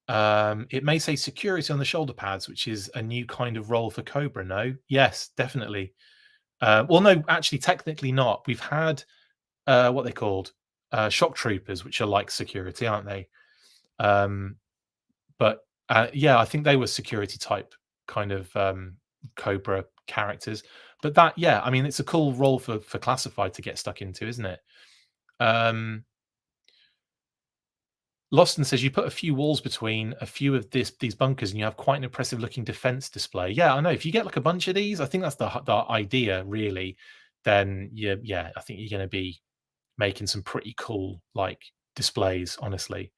It may say security on the shoulder pads, which is a new kind of role for Cobra. No, yes, definitely. Well, no, actually, technically not. We've had what they called shock troopers, which are like security, aren't they? But yeah, I think they were security type kind of Cobra characters. But that, yeah, I mean, it's a cool role for classified to get stuck into, isn't it? Loston says you put a few walls between a few of these bunkers and you have quite an impressive looking defense display. Yeah, I know. If you get like a bunch of these, I think that's the idea, really. Then yeah, I think you're going to be making some pretty cool like displays, honestly.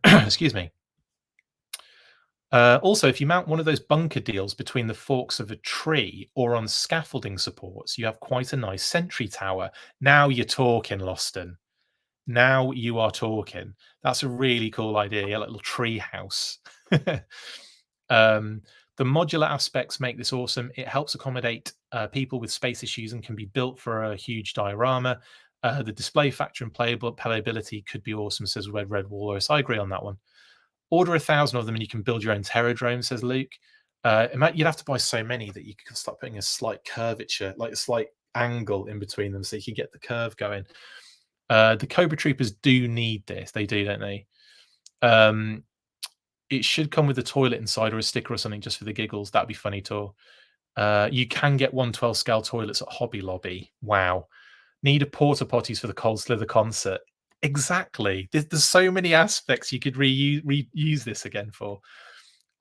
Excuse me. Also, if you mount one of those bunker deals between the forks of a tree or on scaffolding supports, you have quite a nice sentry tower. Now you're talking, Loston. Now you are talking. That's a really cool idea, a little tree house. The modular aspects make this awesome. It helps accommodate people with space issues and can be built for a huge diorama. The display factor and playability could be awesome, says Red Walrus. I agree on that one. Order 1,000 of them and you can build your own Terradrome, says Luke. You'd have to buy so many that you could start putting a slight curvature, like a slight angle in between them so you could get the curve going. The Cobra Troopers do need this. They do, don't they? It should come with a toilet inside or a sticker or something just for the giggles. That'd be funny too. You can get 1/12 scale toilets at Hobby Lobby. Wow. Need a porta potties for the Cold Slither concert. Exactly. There's so many aspects you could reuse this again for.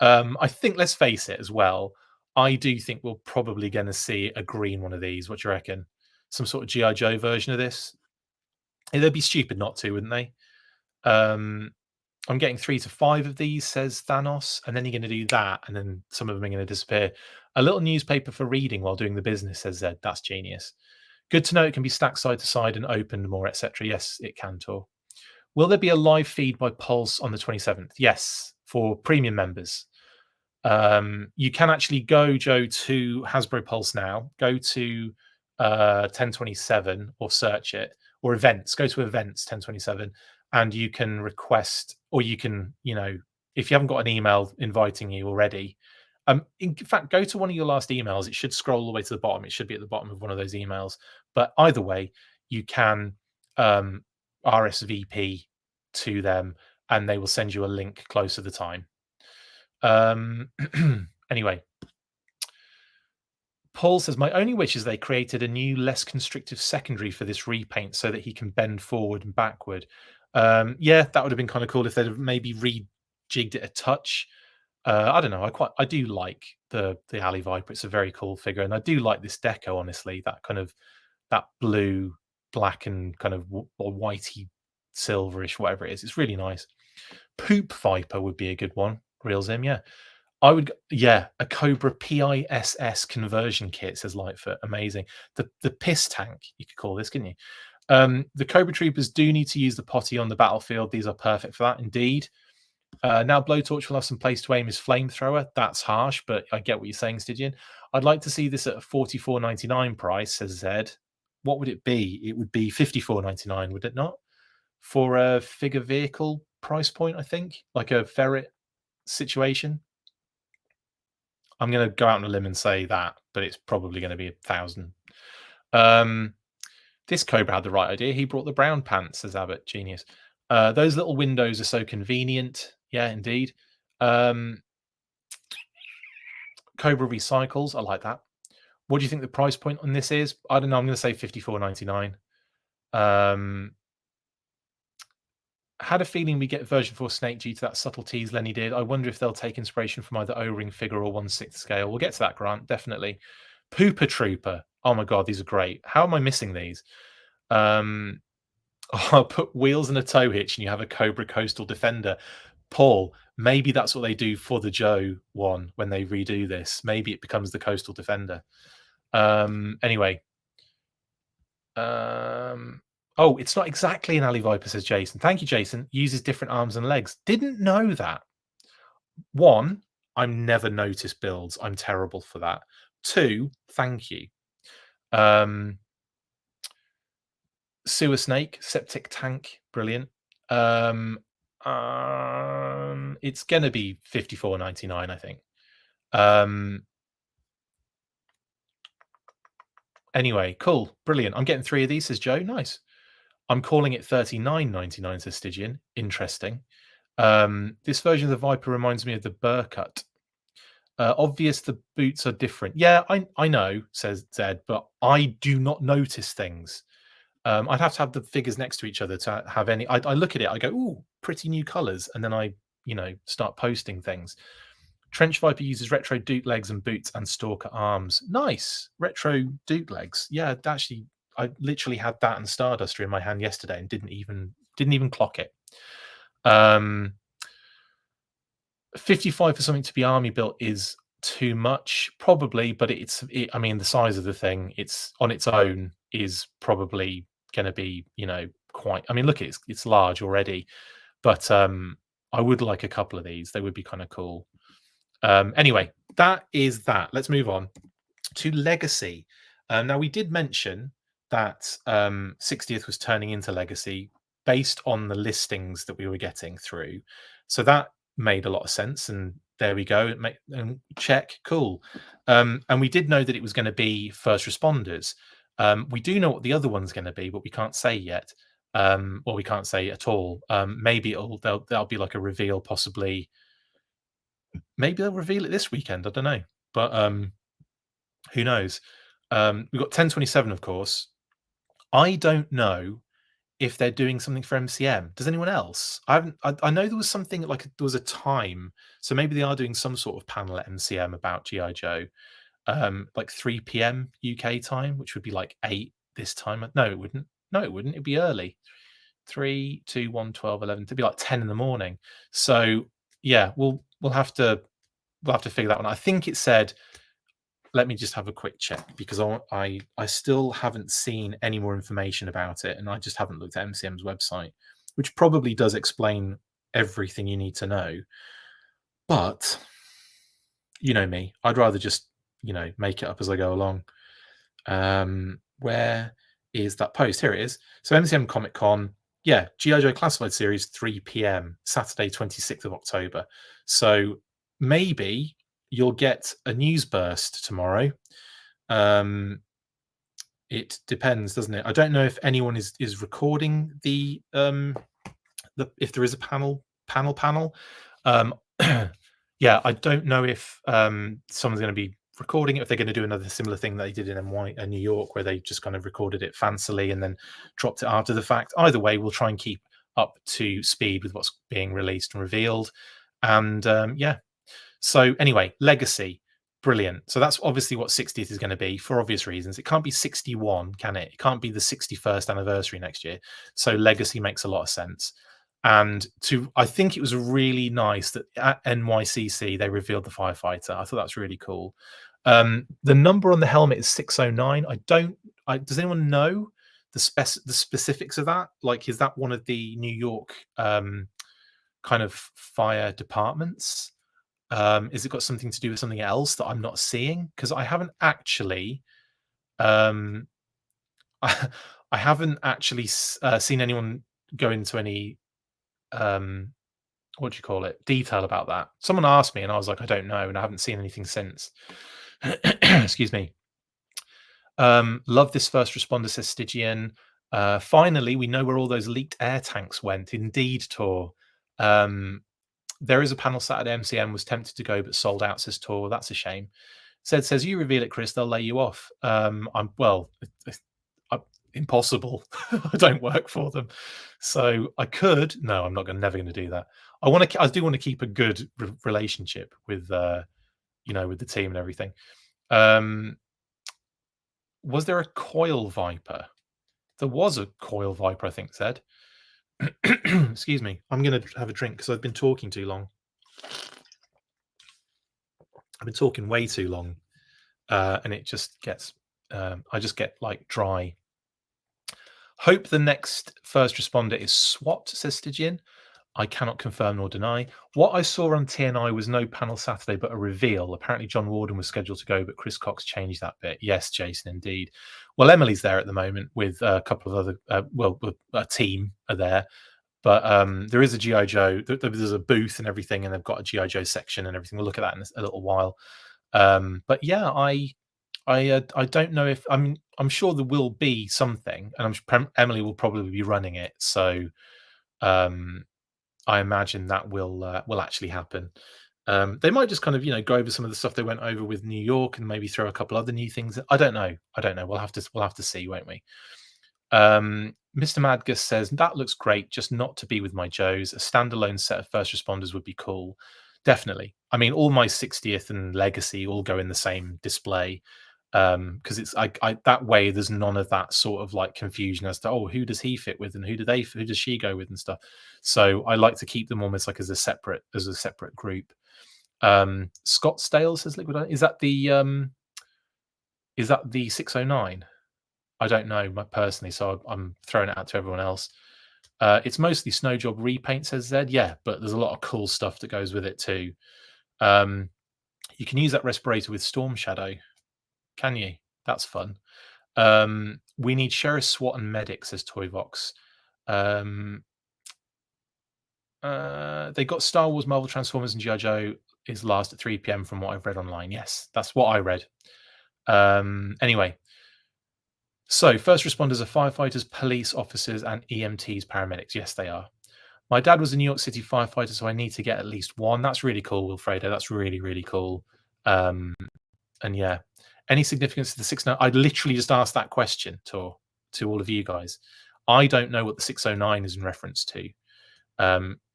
I think, let's face it as well, I do think we're probably going to see a green one of these. What do you reckon? Some sort of G.I. Joe version of this? They'd be stupid not to, wouldn't they? I'm getting 3 to 5 of these, says Thanos, and then you're going to do that, and then some of them are going to disappear. A little newspaper for reading while doing the business, says Zed. That's genius. Good to know it can be stacked side to side and opened more, etc. Yes, it can, Tor. Will there be a live feed by Pulse on the 27th? Yes, for premium members. You can actually go, Joe, to Hasbro Pulse now. Go to 1027 or search it, or events. Go to events 1027, and you can request, or you can, if you haven't got an email inviting you already, in fact, go to one of your last emails. It should scroll all the way to the bottom. It should be at the bottom of one of those emails. But either way, you can RSVP to them, and they will send you a link close to the time. Anyway, Paul says, my only wish is they created a new, less constrictive secondary for this repaint so that he can bend forward and backward. Yeah, that would have been kind of cool if they'd have maybe rejigged it a touch. I don't know. I do like the Alley Viper. It's a very cool figure, and I do like this deco. Honestly, that blue, black, and kind of whitey, silverish, whatever it is. It's really nice. Poop Viper would be a good one. Real Zim, yeah. I would, yeah, a Cobra PISS conversion kit, says Lightfoot. Amazing. The piss tank, you could call this, couldn't you? The Cobra Troopers do need to use the potty on the battlefield. These are perfect for that, indeed. Now Blowtorch will have some place to aim his flamethrower. That's harsh, but I get what you're saying, Stygian. I'd like to see this at a $44.99 price, says Zed. What would it be? It would be $54.99, would it not? For a figure vehicle price point, I think, like a ferret situation. I'm going to go out on a limb and say that, but it's probably going to be 1,000. This Cobra had the right idea. He brought the brown pants, says Abbott. Genius. Those little windows are so convenient. Yeah, indeed. Cobra recycles. I like that. What do you think the price point on this is? I don't know. I'm going to say $54.99. Had a feeling we get version 4 Snake due to that subtle tease Lenny did. I wonder if they'll take inspiration from either O-ring figure or 1/6 scale. We'll get to that, Grant, definitely. Pooper Trooper. Oh my god, these are great. How am I missing these? I'll put wheels and a tow hitch and you have a Cobra Coastal Defender. Paul, maybe that's what they do for the Joe one when they redo this. Maybe it becomes the Coastal Defender. Anyway. Oh, it's not exactly an Alley Viper, says Jason. Thank you, Jason. Uses different arms and legs. Didn't know that. 1, I've never noticed builds. I'm terrible for that. 2, thank you. Sewer Snake, Septic Tank, brilliant. It's going to be $54.99, I think. Anyway, cool, brilliant. I'm getting 3 of these, says Joe. Nice. I'm calling it $39.99, says Stygian. Interesting. This version of the Viper reminds me of the Burkut. Obvious the boots are different. Yeah, I know, says Zed, but I do not notice things. I'd have to have the figures next to each other to have any. I look at it, I go, ooh, pretty new colors, and then I, start posting things. Trench Viper uses retro Duke legs and boots and Stalker arms. Nice retro Duke legs. Yeah, actually, I literally had that and Starduster in my hand yesterday and didn't even clock it. 55 for something to be army built is too much, probably, but I mean, the size of the thing, it's on its own is probably going to be, quite. I mean, look, it's large already, but I would like a couple of these. They would be kind of cool. Anyway, that is that. Let's move on to Legacy. Now, we did mention that 60th was turning into Legacy based on the listings that we were getting through. So that made a lot of sense. And there we go. Check. Cool. And we did know that it was going to be first responders. We do know what the other one's going to be, but we can't say yet. Or we can't say at all. Maybe there'll be like a reveal, possibly. Maybe they'll reveal it this weekend. I don't know. But who knows? We've got 1027, of course. I don't know if they're doing something for MCM. Does anyone else? I know there was something like there was a time, so maybe they are doing some sort of panel at MCM about GI Joe, like 3 p.m. UK time, which would be like 8 this time. No, it wouldn't. No, it wouldn't. It'd be early. 3, 2, 1, 12, 11. It'd be like 10 in the morning. So yeah, we'll have to figure that one out. I think it said. Let me just have a quick check, because I still haven't seen any more information about it, and I just haven't looked at MCM's website, which probably does explain everything you need to know. But you know me, I'd rather just make it up as I go along. Where is that post? Here it is. So MCM Comic Con, yeah, GI Joe Classified Series, 3 p.m. Saturday, 26th of October. So maybe you'll get a news burst tomorrow. It depends, doesn't it? I don't know if anyone is recording the if there is a panel. Yeah, I don't know if someone's going to be recording it, if they're going to do another similar thing that they did in New York, where they just kind of recorded it fancily and then dropped it after the fact. Either way, we'll try and keep up to speed with what's being released and revealed. And yeah. So anyway, Legacy, brilliant. So that's obviously what 60th is going to be, for obvious reasons. It can't be 61, can it? It can't be the 61st anniversary next year. So Legacy makes a lot of sense. And I think it was really nice that at NYCC they revealed the firefighter. I thought that's really cool. The number on the helmet is 609. Does anyone know the specifics of that? Like, is that one of the New York kind of fire departments? Is it got something to do with something else that I'm not seeing? Because I haven't actually, I haven't actually seen anyone go into any, what do you call it, detail about that. Someone asked me, and I was like, I don't know, and I haven't seen anything since. Excuse me. Love this first responder, says Stygian. Finally, we know where all those leaked air tanks went. Indeed, Tor. There is a panel Saturday. MCM was tempted to go, but sold out, says Tor. That's a shame. Says you reveal it, Chris, they'll lay you off. Impossible. I don't work for them, so I could. No, I'm not never going to do that. I do want to keep a good relationship with with the team and everything. Was there a Coil Viper? There was a Coil Viper, I think. Said. Excuse me. I'm going to have a drink because I've been talking too long. I've been talking way too long, and it just gets. I just get like dry. Hope the next first responder is SWAT, says Stygian. I cannot confirm nor deny. What I saw on TNI was no panel Saturday, but a reveal. Apparently, John Warden was scheduled to go, but Chris Cox changed that bit. Yes, Jason, indeed. Well, Emily's there at the moment with a couple of other, a team are there. But there is a GI Joe. There's a booth and everything, and they've got a GI Joe section and everything. We'll look at that in a little while. But yeah, I don't know if I'm sure there will be something, and Emily will probably be running it. So I imagine that will actually happen. They might just kind of go over some of the stuff they went over with New York and maybe throw a couple other new things. I don't know. We'll have to see, won't we? Mr. Madgus says that looks great, just not to be with my Joes. A standalone set of first responders would be cool. Definitely. I mean, all my 60th and Legacy all go in the same display. because it's I that way there's none of that sort of like confusion as to, oh, who does he fit with and who does she go with and stuff. So I like to keep them almost like as a separate group. Scottsdale says Liquid. Is that the 609? I don't know personally, so I'm throwing it out to everyone else. It's mostly snow job repaint, says Zed. Yeah, but there's a lot of cool stuff that goes with it too. You can use that respirator with Storm Shadow. Can you? That's fun. We need Sheriff, SWAT, and Medic, says Toyvox. They got Star Wars, Marvel, Transformers, and G.I. Joe is last at 3 p.m. from what I've read online. Yes, that's what I read. Anyway, so first responders are firefighters, police officers, and EMTs, paramedics. Yes, they are. My dad was a New York City firefighter, so I need to get at least one. That's really cool, Wilfredo. That's really, really cool. And yeah, any significance to the 609? I literally just asked that question to all of you guys. I don't know what the 609 is in reference to.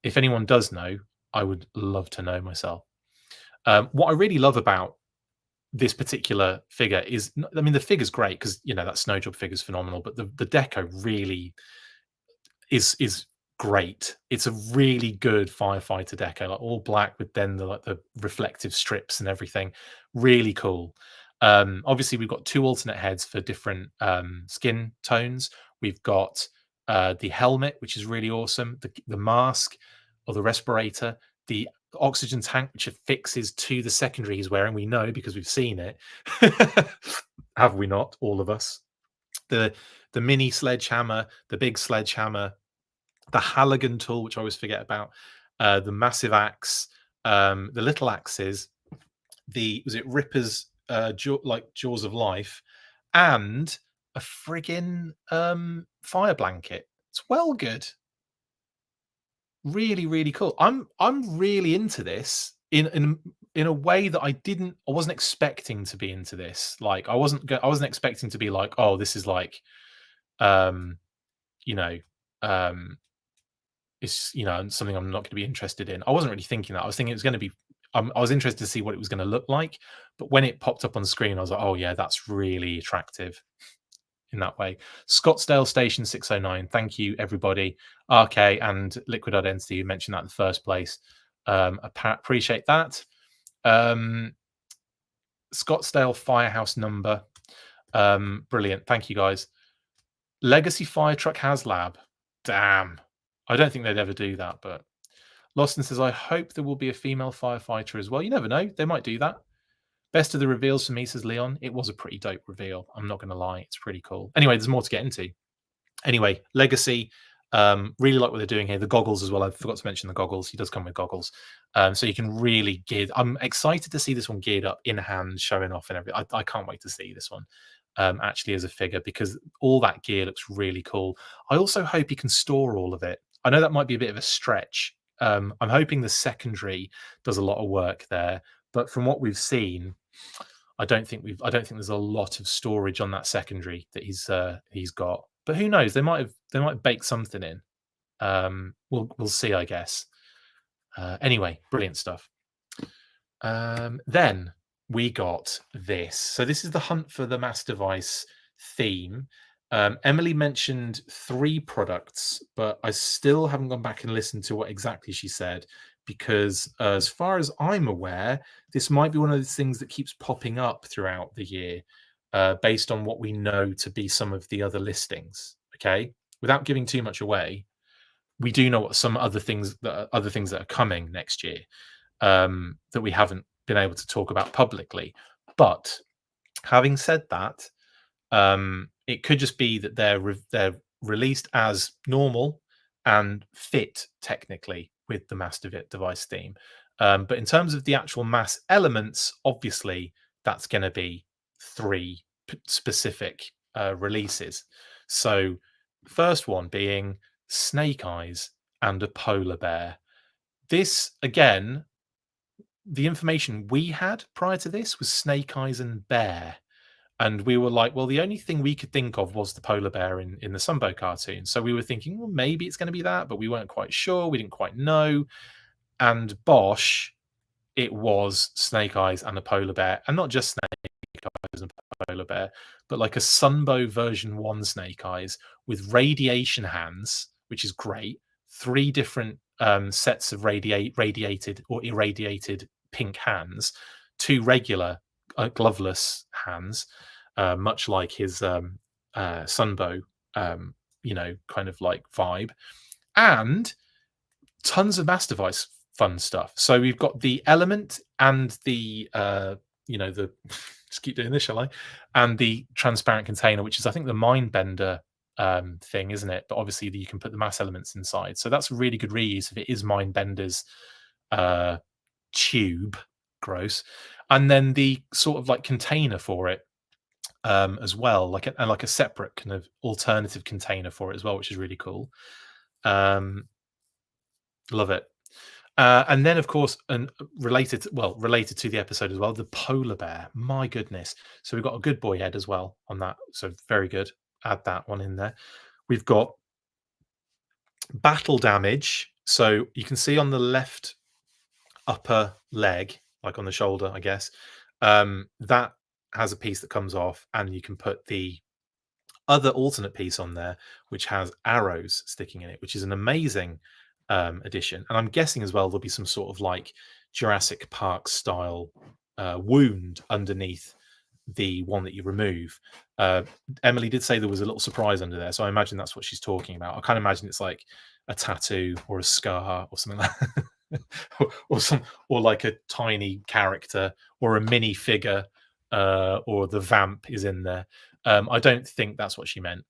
If anyone does know, I would love to know myself. What I really love about this particular figure is, I mean, the figure's great because, you know, that snow job figure's phenomenal, but the deco really is great. It's a really good firefighter deco, like all black with then the reflective strips and everything. Really cool. Obviously, we've got 2 alternate heads for different skin tones. We've got the helmet, which is really awesome, the mask or the respirator, the oxygen tank, which affixes to the secondary he's wearing. We know because we've seen it. Have we not, all of us? The mini sledgehammer, the big sledgehammer, the Halligan tool, which I always forget about, the massive axe, the little axes, was it Ripper's Jaws of Life, and a friggin' fire blanket. It's well good. Really, really cool. I'm really into this in a way that I wasn't expecting to be into this. Like I wasn't expecting to be like, oh, this is like, you know, it's, you know, something I'm not going to be interested in. I wasn't really thinking that. I was thinking it was going to be. I was interested to see what it was going to look like, but when it popped up on screen, I was like, oh yeah, that's really attractive. In that way. Scottsdale Station 609. Thank you, everybody. RK and Liquid Identity, who mentioned that in the first place. Appreciate that. Scottsdale Firehouse number. Brilliant. Thank you, guys. Legacy Fire Truck HasLab. Damn. I don't think they'd ever do that, but Lawson says, I hope there will be a female firefighter as well. You never know. They might do that. Best of the reveals for me, says Leon. It was a pretty dope reveal. I'm not going to lie. It's pretty cool. Anyway, there's more to get into. Anyway, Legacy. Really like what they're doing here. The goggles as well. I forgot to mention the goggles. He does come with goggles. So you can really I'm excited to see this one geared up in hand, showing off and everything. I can't wait to see this one actually as a figure because all that gear looks really cool. I also hope he can store all of it. I know that might be a bit of a stretch. I'm hoping the secondary does a lot of work there. But from what we've seen, I don't think there's a lot of storage on that secondary that he's got. But who knows? They might bake something in. We'll see, I guess. Anyway, brilliant stuff. Then we got this. So this is the Hunt for the Mass Device theme. Emily mentioned 3 products, but I still haven't gone back and listened to what exactly she said. Because as far as I'm aware, this might be one of those things that keeps popping up throughout the year based on what we know to be some of the other listings. Okay, without giving too much away, we do know what some other things that are coming next year that we haven't been able to talk about publicly. But having said that, it could just be that they're released as normal and fit technically with the mass device theme. But in terms of the actual mass elements, obviously that's going to be 3 specific releases. So first one being Snake Eyes and a polar bear. This, again, the information we had prior to this was Snake Eyes and bear. And we were like, well, the only thing we could think of was the polar bear in the Sunbow cartoon. So we were thinking, well, maybe it's going to be that, but we weren't quite sure. We didn't quite know. And Bosch, it was Snake Eyes and a polar bear. And not just Snake Eyes and polar bear, but like a Sunbow version 1 Snake Eyes with radiation hands, which is great. 3 different sets of radiated or irradiated pink hands, 2 regular gloveless hands, much like his Sunbow, kind of like vibe, and tons of Mass Device fun stuff. So we've got the element and the just keep doing this, shall I? And the transparent container, which is I think the Mindbender thing, isn't it? But obviously you can put the mass elements inside, so that's a really good reuse if it is Mindbender's tube. Gross. And then the sort of like container for it as well, like a separate kind of alternative container for it as well, which is really cool. Love it. And then, of course, and related to the episode as well, the polar bear. My goodness. So we've got a good boy head as well on that. So very good. Add that one in there. We've got battle damage. So you can see on the left upper leg, like on the shoulder, I guess, that has a piece that comes off, and you can put the other alternate piece on there, which has arrows sticking in it, which is an amazing addition. And I'm guessing as well there'll be some sort of like Jurassic Park style wound underneath the one that you remove. Emily did say there was a little surprise under there, so I imagine that's what she's talking about. I can't imagine it's like a tattoo or a scar or something like that. or like a tiny character or a mini figure, or the vamp is in there. I don't think that's what she meant.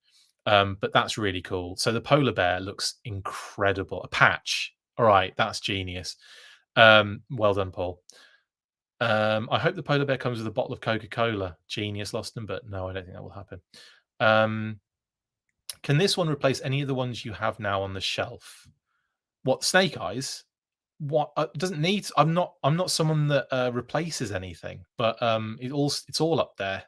But that's really cool. So the polar bear looks incredible. A patch. All right, that's genius. Well done, Paul. I hope the polar bear comes with a bottle of Coca-Cola. Genius, Loston, but no, I don't think that will happen. Can this one replace any of the ones you have now on the shelf? What, Snake Eyes? What doesn't need? I'm not someone that replaces anything, but it's all up there.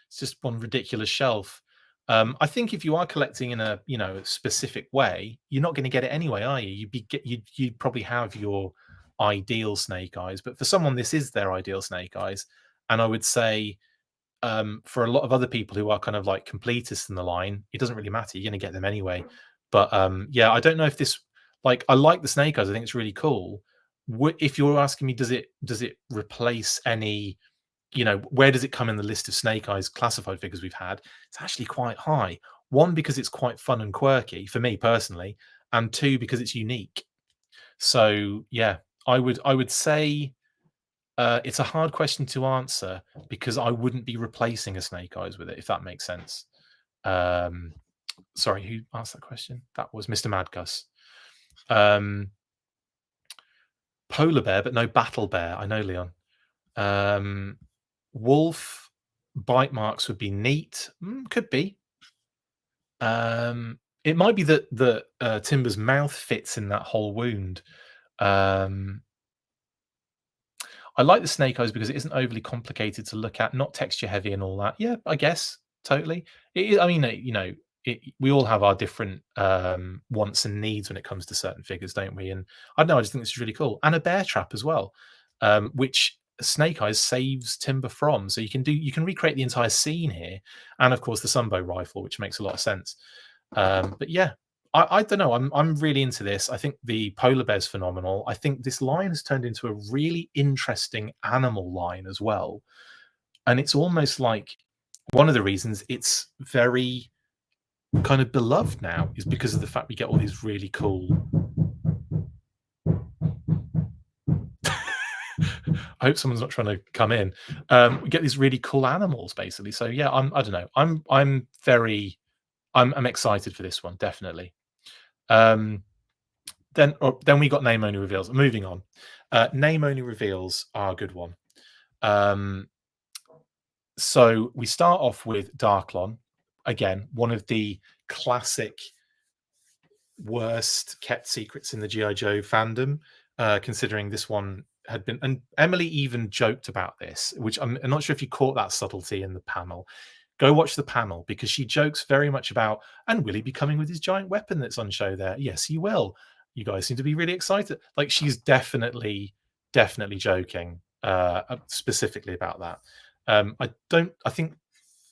It's just one ridiculous shelf. I think if you are collecting in a specific way, you're not going to get it anyway, are you? You'd probably have your ideal Snake Eyes, but for someone this is their ideal Snake Eyes, and I would say for a lot of other people who are kind of like completists in the line, it doesn't really matter. You're going to get them anyway. But yeah, I don't know if this, like, I like the Snake Eyes. I think it's really cool. If you're asking me, does it replace any? Where does it come in the list of Snake Eyes classified figures we've had? It's actually quite high. One, because it's quite fun and quirky for me personally, and 2, because it's unique. So yeah, I would say it's a hard question to answer because I wouldn't be replacing a Snake Eyes with it, if that makes sense. Sorry, who asked that question? That was Mr. Madgus. Polar bear, but no battle bear. I know, Leon. Wolf bite marks would be neat. Could be. It might be that Timber's mouth fits in that whole wound. I like the Snake Eyes because it isn't overly complicated to look at, not texture heavy and all that. Yeah, I guess totally. I mean, we all have our different wants and needs when it comes to certain figures, don't we? And I don't know, I just think this is really cool. And a bear trap as well, which Snake Eyes saves Timber from. So you can recreate the entire scene here, and of course the Sunbow rifle, which makes a lot of sense. But yeah, I don't know. I'm really into this. I think the polar bear's phenomenal. I think this line has turned into a really interesting animal line as well, and it's almost like one of the reasons it's very kind of beloved now is because of the fact we get all these really cool. I hope someone's not trying to come in. We get these really cool animals, basically. So yeah, I don't know. I'm excited for this one, definitely. Then we got name only reveals. Moving on, name only reveals are a good one. So we start off with Darklon, again, one of the classic worst kept secrets in the G.I. Joe fandom, considering this one had been, and Emily even joked about this, which I'm not sure if you caught that subtlety in the panel. Go watch the panel because she jokes very much about, and will he be coming with his giant weapon that's on show there? Yes, he will. You guys seem to be really excited. Like, she's definitely joking specifically about that. I think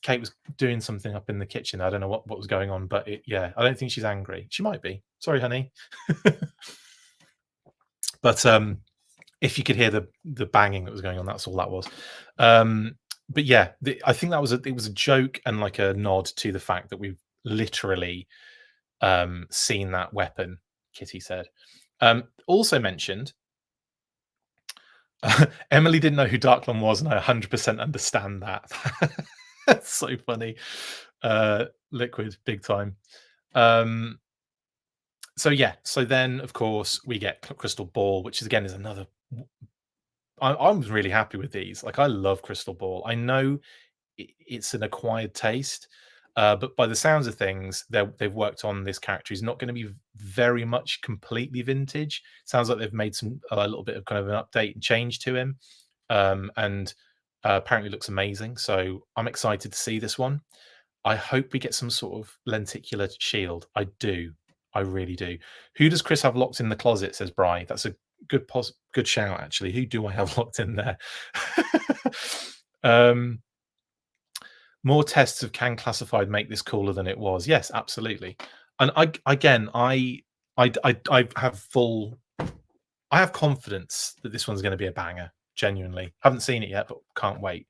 Kate was doing something up in the kitchen. I don't know what was going on, but yeah, I don't think she's angry. She might be. Sorry, honey. But if you could hear the banging that was going on, that's all that was. But yeah, I think that was it was a joke and like a nod to the fact that we've literally seen that weapon. Kitty said. Also mentioned, Emily didn't know who Darklon was, and I 100% understand that. That's so funny. Liquid, big time. So yeah, so then of course we get Crystal Ball, which is again is another. I'm really happy with these. Like, I love Crystal Ball. I know it's an acquired taste, but by the sounds of things, they've worked on this character. He's not going to be very much completely vintage. Sounds like they've made a little bit of kind of an update and change to him, and apparently looks amazing. So I'm excited to see this one. I hope we get some sort of lenticular shield. I do. I really do. Who does Chris have locked in the closet, says Bri. That's a good shout, actually. Who do I have locked in there? More tests of Can Classified make this cooler than it was. Yes, absolutely. And I have confidence that this one's going to be a banger. Genuinely, haven't seen it yet, but can't wait.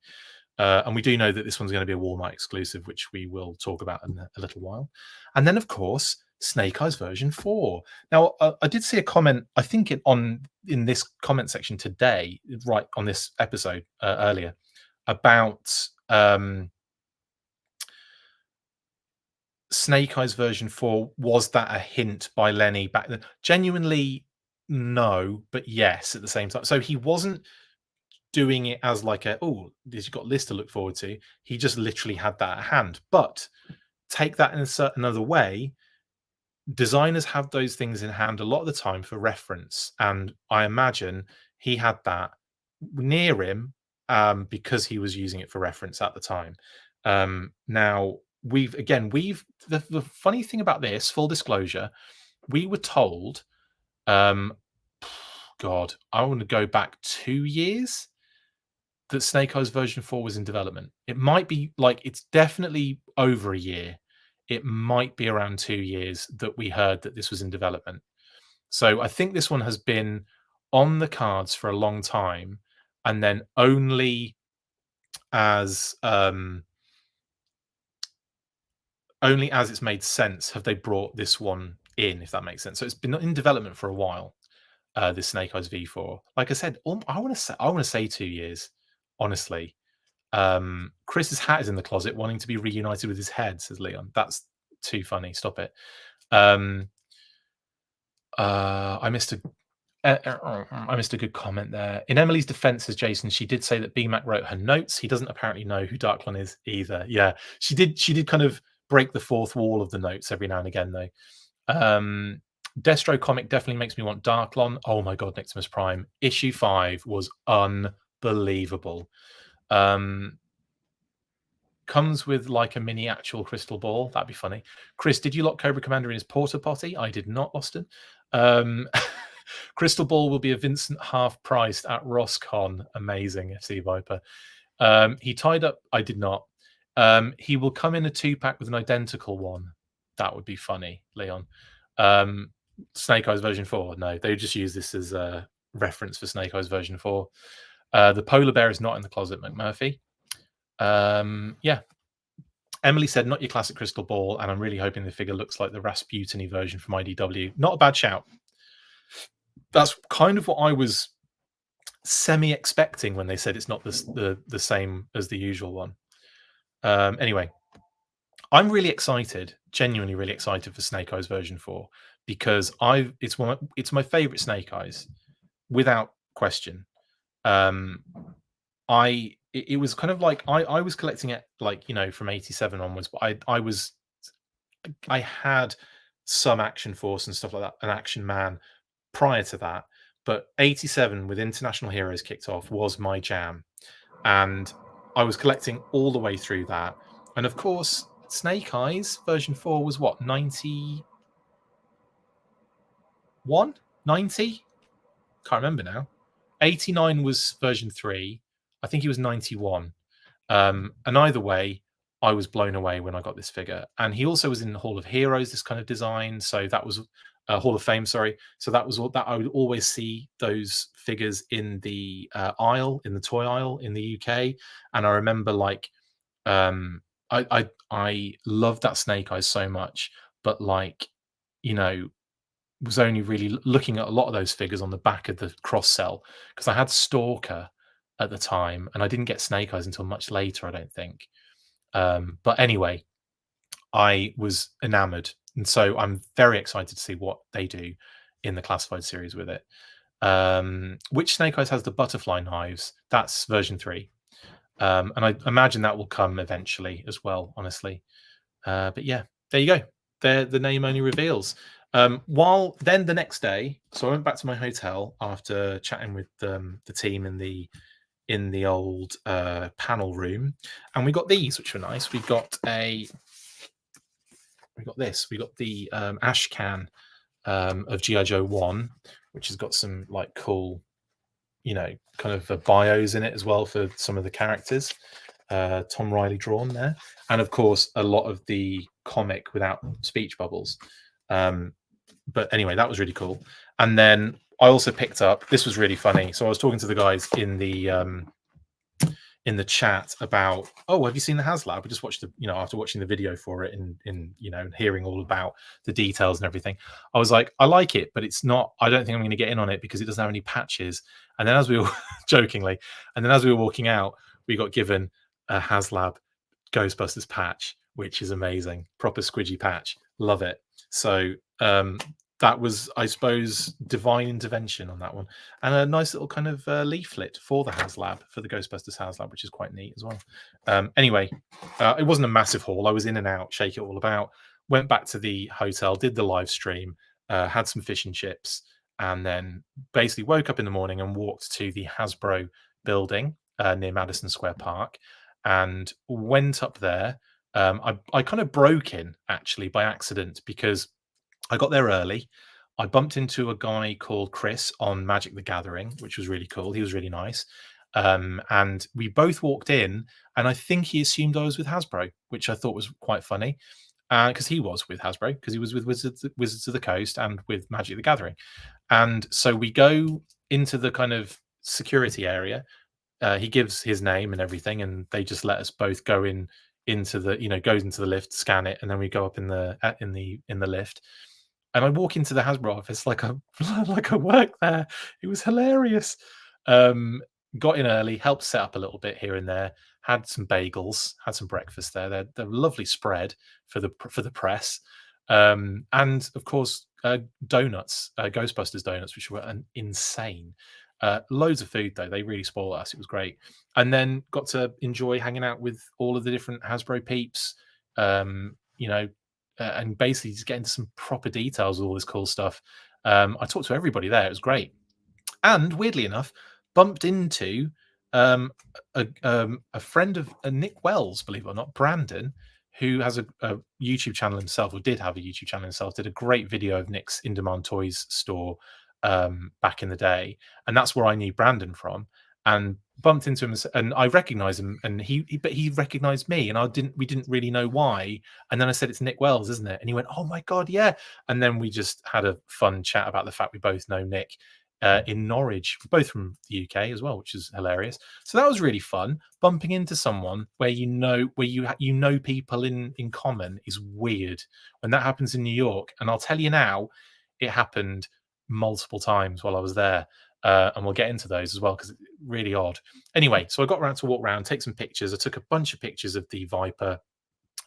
And we do know that this one's going to be a Walmart exclusive, which we will talk about in a little while. And then, of course, Snake Eyes version 4. Now, I did see a comment, I think in this comment section today, right on this episode earlier, about Snake Eyes version 4. Was that a hint by Lenny back then? Genuinely, no, but yes at the same time. So he wasn't doing it as like you've got this to look forward to. He just literally had that at hand. But take that in a certain other way. Designers have those things in hand a lot of the time for reference, and I imagine he had that near him because he was using it for reference at the time. Now the funny thing about this, full disclosure, we were told, God, I want to go back 2 years, that Snake Eyes version 4 was in development. It might be it's definitely over a year. It might be around 2 years that we heard that this was in development. So I think this one has been on the cards for a long time, and then only as it's made sense have they brought this one in, if that makes sense. So it's been in development for a while. This Snake Eyes V4, like I said, I want to say 2 years, honestly. Chris's hat is in the closet, wanting to be reunited with his head, says Leon. That's too funny. Stop it. I missed a good comment there. In Emily's defense, says Jason, she did say that BMAC wrote her notes. He doesn't apparently know who Darklon is either. Yeah, she did kind of break the fourth wall of the notes every now and again, though. Destro comic definitely makes me want Darklon. Oh my god, Nixtimus Prime issue 5 was unbelievable. Comes with like a mini actual crystal ball. That'd be funny. Chris, did you lock Cobra Commander in his porta potty? I did not, Austin. Crystal Ball will be a Vincent half priced at Roscon. Amazing, FC Viper. He tied up. I did not. He will come in a 2-pack with an identical one. That would be funny, Leon. Snake Eyes version 4. No, they just use this as a reference for Snake Eyes version 4. The polar bear is not in the closet, McMurphy. Yeah. Emily said, not your classic crystal ball, and I'm really hoping the figure looks like the Rasputiny version from IDW. Not a bad shout. That's kind of what I was semi-expecting when they said it's not the same as the usual one. Anyway, I'm really excited, genuinely really excited for Snake Eyes version 4, because it's my favorite Snake Eyes, without question. It was kind of like I was collecting it from 87 onwards, but I had some Action Force and stuff like that, an Action Man prior to that, but 87 with International Heroes kicked off was my jam, and I was collecting all the way through that. And of course, Snake Eyes version 4 was what, 91? 90? Can't remember now. 89 was version 3. I think he was 91. And either way, I was blown away when I got this figure. And he also was in the Hall of Heroes, this kind of design. So that was Hall of Fame, sorry. So that was all that I would always see those figures in the aisle, in the toy aisle in the UK. And I remember like I loved that Snake Eyes so much, but like, you know, was only really looking at a lot of those figures on the back of the cross sell because I had Stalker at the time and I didn't get Snake Eyes until much later, I don't think. But anyway, I was enamored, and so I'm very excited to see what they do in the classified series with it. Which Snake Eyes has the butterfly knives? That's version 3. And I imagine that will come eventually as well, honestly. But yeah, there you go. There, the name only reveals. While then the next day, so I went back to my hotel after chatting with the team in the old panel room, and we got these, which were nice. We got this. We got the ash can of GI Joe 1, which has got some like cool, you know, kind of bios in it as well for some of the characters. Tom Riley drawn there, and of course a lot of the comic without speech bubbles. But anyway, that was really cool. And then I also picked up, this was really funny. So I was talking to the guys in the chat about, oh, have you seen the HasLab? We just watched the, you know, after watching the video for it in you know, and hearing all about the details and everything, I was like, I like it, but it's not, I don't think I'm going to get in on it because it doesn't have any patches. And then as we were jokingly, and then as we were walking out, we got given a HasLab Ghostbusters patch, which is amazing. Proper squidgy patch. Love it. So that was, I suppose, divine intervention on that one, and a nice little kind of leaflet for the HasLab, for the Ghostbusters HasLab, which is quite neat as well. Anyway, it wasn't a massive haul. I was in and out, shake it all about. Went back to the hotel, did the live stream, had some fish and chips, and then basically woke up in the morning and walked to the Hasbro building near Madison Square Park, and went up there. I kind of broke in actually by accident because I got there early. I bumped into a guy called Chris on Magic the Gathering, which was really cool. He was really nice. And we both walked in, and I think he assumed I was with Hasbro, which I thought was quite funny. Because he was with Hasbro, because he was with Wizards of the Coast and with Magic the Gathering. And so we go into the kind of security area. He gives his name and everything, and they just let us both go into the, you know, goes into the lift, scan it, and then we go up in the lift. And I walk into the Hasbro office like I work there. It was hilarious. Got in early, helped set up a little bit here and there. Had some bagels, had some breakfast there. They're a lovely spread for the press, and of course donuts, Ghostbusters donuts, which were insane. Loads of food though. They really spoiled us. It was great. And then got to enjoy hanging out with all of the different Hasbro peeps. You know, and basically just get into some proper details of all this cool stuff. I talked to everybody there. It was great. And weirdly enough, bumped into a friend of Nick Wells, believe it or not, Brandon, who has a YouTube channel himself, or did have a YouTube channel himself, did a great video of Nick's In Demand Toys store back in the day. And that's where I knew Brandon from. And bumped into him, and I recognized him, and he recognized me, and we didn't really know why. And then I said, "It's Nick Wells, isn't it?" And he went, "Oh my god, yeah!" And then we just had a fun chat about the fact we both know Nick in Norwich, both from the UK as well, which is hilarious. So that was really fun. Bumping into someone where you know people in common is weird when that happens in New York. And I'll tell you now, it happened multiple times while I was there. And we'll get into those as well because it's really odd. Anyway, so I got around to walk around, take some pictures. I took a bunch of pictures of the Viper,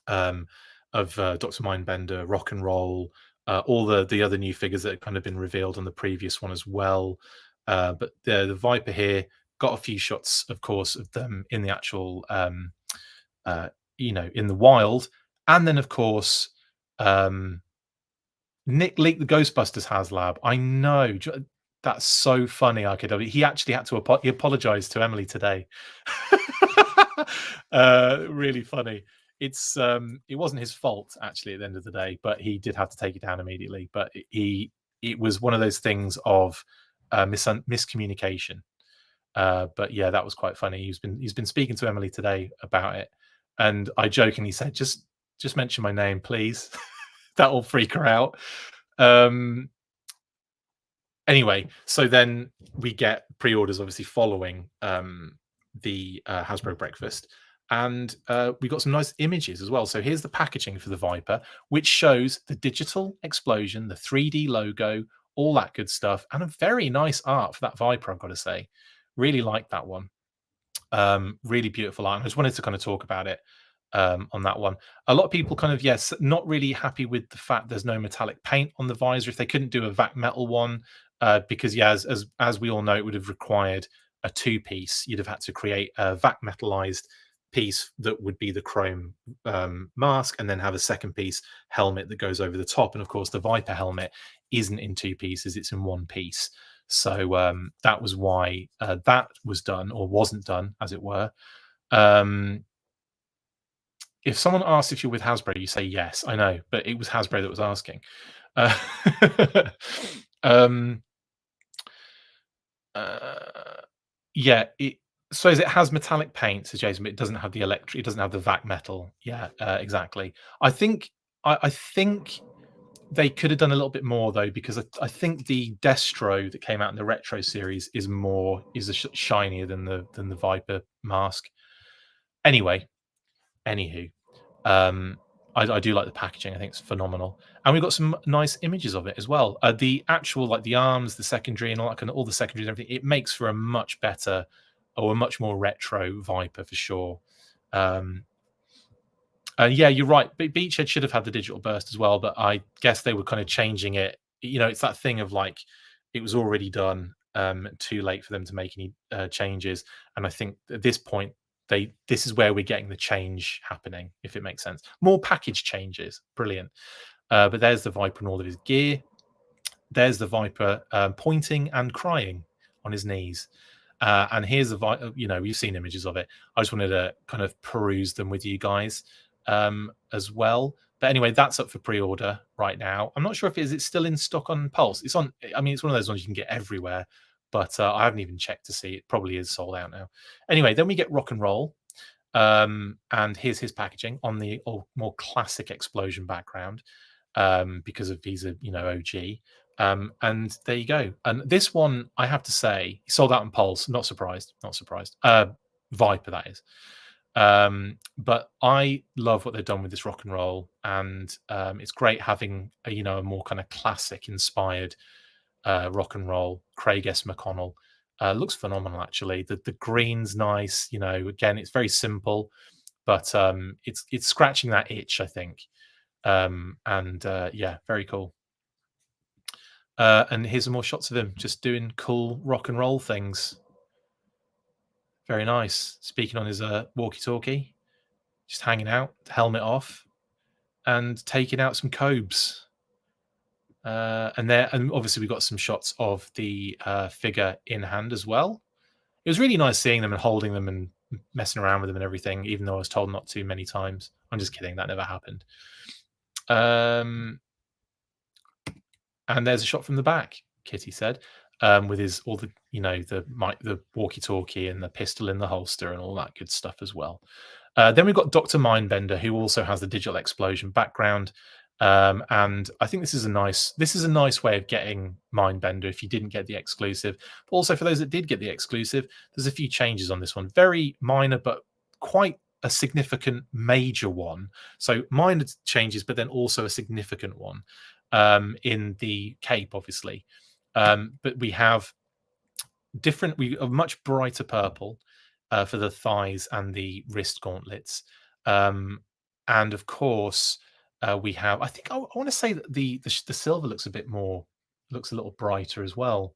of Dr. Mindbender, Rock and Roll, all the other new figures that had kind of been revealed on the previous one as well. But the Viper here, got a few shots, of course, of them in the actual, you know, in the wild. And then, of course, Nick leaked the Ghostbusters HasLab. I know. That's so funny, RKW. He actually had to he apologized to Emily today. Really funny. It wasn't his fault actually at the end of the day, but he did have to take it down immediately. But it was one of those things of miscommunication. But yeah, that was quite funny. He's been speaking to Emily today about it, And I jokingly said, just mention my name, please. That will freak her out. Anyway, so then we get pre-orders obviously following the Hasbro breakfast, and we got some nice images as well. So here's the packaging for the Viper, which shows the digital explosion, the 3D logo, all that good stuff, and a very nice art for that Viper, I've got to say. Really like that one. Really beautiful art. I just wanted to kind of talk about it on that one. A lot of people kind of, yes, not really happy with the fact there's no metallic paint on the visor. If they couldn't do a vac metal one, because yeah, as we all know, it would have required a two-piece. You'd have had to create a vac metalized piece that would be the chrome mask, and then have a second piece helmet that goes over the top. And of course, the Viper helmet isn't in two pieces; it's in one piece. So that was why that was done, or wasn't done, as it were. If someone asks if you're with Hasbro, you say yes. I know, but it was Hasbro that was asking. Uh, um, yeah, so it has metallic paint, says Jason, but it doesn't have the electric. It doesn't have the vac metal. Yeah, exactly. I think they could have done a little bit more though, because I think the Destro that came out in the retro series is shinier than the Viper mask. Anyway, anywho, I do like the packaging. I think it's phenomenal, and we've got some nice images of it as well. The actual, like the arms, the secondary, and all that kind of, all the secondaries and everything. It makes for a much better, or a much more retro Viper for sure. Yeah, you're right. Beachhead should have had the digital burst as well, but I guess they were kind of changing it. You know, it's that thing of like, it was already done, too late for them to make any changes. And I think at this point, this is where we're getting the change happening, if it makes sense. More package changes, brilliant. But there's the Viper and all of his gear. There's the Viper pointing and crying on his knees. And here's the Viper. You know, you've seen images of it. I just wanted to kind of peruse them with you guys as well. But anyway, that's up for pre-order right now. I'm not sure if it's still in stock on Pulse. It's on. I mean, it's one of those ones you can get everywhere, but I haven't even checked to see. It probably is sold out now. Anyway, then we get Rock and Roll, and here's his packaging on the more classic explosion background, because of these are, you know, OG. And there you go. And this one, I have to say, sold out on Pulse. Not surprised. Not surprised. Viper, that is. But I love what they've done with this Rock and Roll, and it's great having a more kind of classic inspired Rock and Roll. Craig S. McConnell looks phenomenal, actually. The green's nice. Again, it's very simple, but it's scratching that itch, I think. Yeah, very cool. And here's some more shots of him just doing cool rock and roll things. Very nice. Speaking on his walkie-talkie, just hanging out, helmet off, and taking out some cobes. And obviously we got some shots of the figure in hand as well. It was really nice seeing them and holding them and messing around with them and everything, even though I was told not to many times. I'm just kidding, that never happened. And there's a shot from the back, Kitty said, with his the walkie-talkie and the pistol in the holster and all that good stuff as well. Then we've got Dr. Mindbender, who also has the digital explosion background. And I think this is a nice way of getting Mindbender if you didn't get the exclusive. But also for those that did get the exclusive, there's a few changes on this one. Very minor, but quite a significant major one. So minor changes, but then also a significant one in the cape, obviously. But we have a much brighter purple for the thighs and the wrist gauntlets. And of course, we have, I think I want to say that the silver looks a little brighter as well.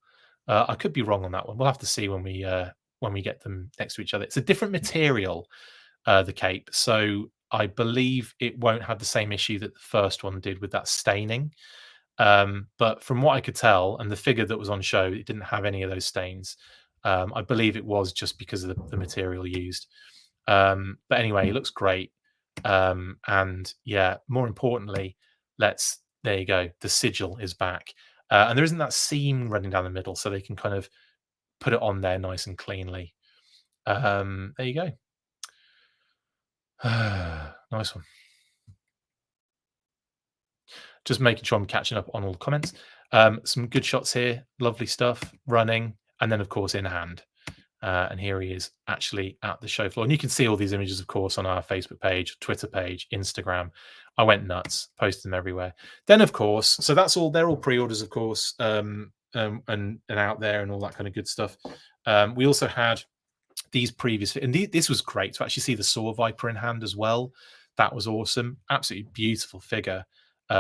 I could be wrong on that one. We'll have to see when we get them next to each other. It's a different material, the cape. So I believe it won't have the same issue that the first one did with that staining. But from what I could tell, and the figure that was on show, it didn't have any of those stains. I believe it was just because of the material used. But anyway, it looks great. And yeah, more importantly, there you go. The sigil is back. And there isn't that seam running down the middle, so they can kind of put it on there nice and cleanly. There you go. Nice one. Just making sure I'm catching up on all the comments. Some good shots here, lovely stuff, running, and then of course in hand. And here he is actually at the show floor. And you can see all these images, of course, on our Facebook page, Twitter page, Instagram. I went nuts, posted them everywhere. Then, of course, so that's all. They're all pre-orders, of course, and out there and all that kind of good stuff. We also had these previous, and this was great to actually see the Saw Viper in hand as well. That was awesome. Absolutely beautiful figure.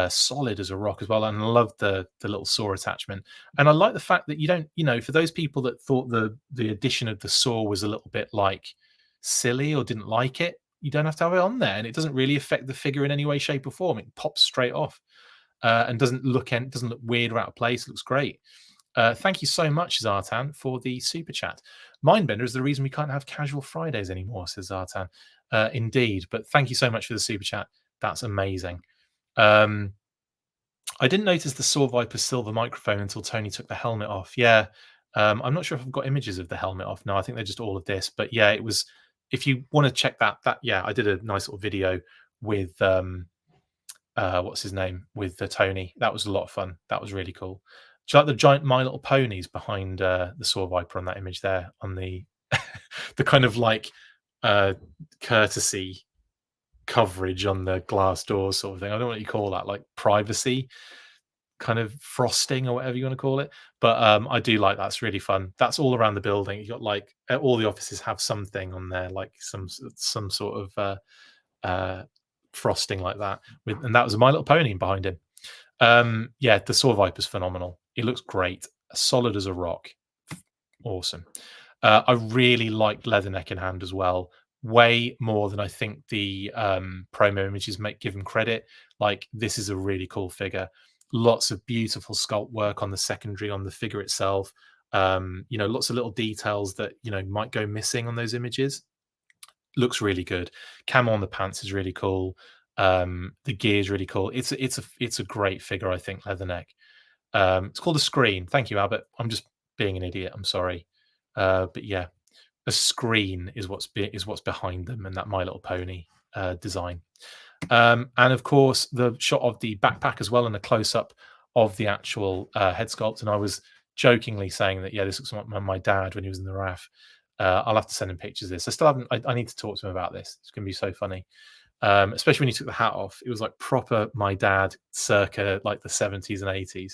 Solid as a rock as well, and I love the little saw attachment. And I like the fact that you don't, for those people that thought the addition of the saw was a little bit like silly or didn't like it, you don't have to have it on there, and it doesn't really affect the figure in any way, shape, or form. It pops straight off and doesn't look weird or out of place. It looks great. Thank you so much, Zartan, for the super chat. Mindbender is the reason we can't have casual Fridays anymore, says Zartan. Indeed, but thank you so much for the super chat. That's amazing. I didn't notice the Saw Viper silver microphone until Tony took the helmet off. Yeah, I'm not sure if I've got images of the helmet off. No, I think they're just all of this. But yeah, it was. If you want to check that, yeah, I did a nice little video with what's his name, with Tony. That was a lot of fun. That was really cool. Do you like the giant My Little Ponies behind the Saw Viper on that image there on the the kind of like courtesy coverage on the glass doors sort of thing. I don't know what you call that, like privacy kind of frosting or whatever you want to call it. But I do like that. It's really fun. That's all around the building. You got like all the offices have something on there, like some sort of frosting like that. And that was a My Little Pony behind him. Yeah, the Saw Viper's phenomenal. It looks great, solid as a rock. Awesome. I really liked Leatherneck in hand as well. Way more than I think the promo images give him credit. Like, this is a really cool figure. Lots of beautiful sculpt work on the secondary, on the figure itself. Lots of little details that might go missing on those images. Looks really good. Camo on the pants is really cool. The gear is really cool. It's a great figure, I think. Leatherneck. It's called a screen. Thank you, Albert. I'm just being an idiot. I'm sorry. But yeah, a screen is what's behind them, and that My Little Pony design. And of course, the shot of the backpack as well, and a close up of the actual head sculpt. And I was jokingly saying that, yeah, this looks like my dad when he was in the RAF. I'll have to send him pictures of this. I still haven't. I need to talk to him about this. It's going to be so funny. Especially when he took the hat off. It was like proper my dad circa like the 70s and 80s.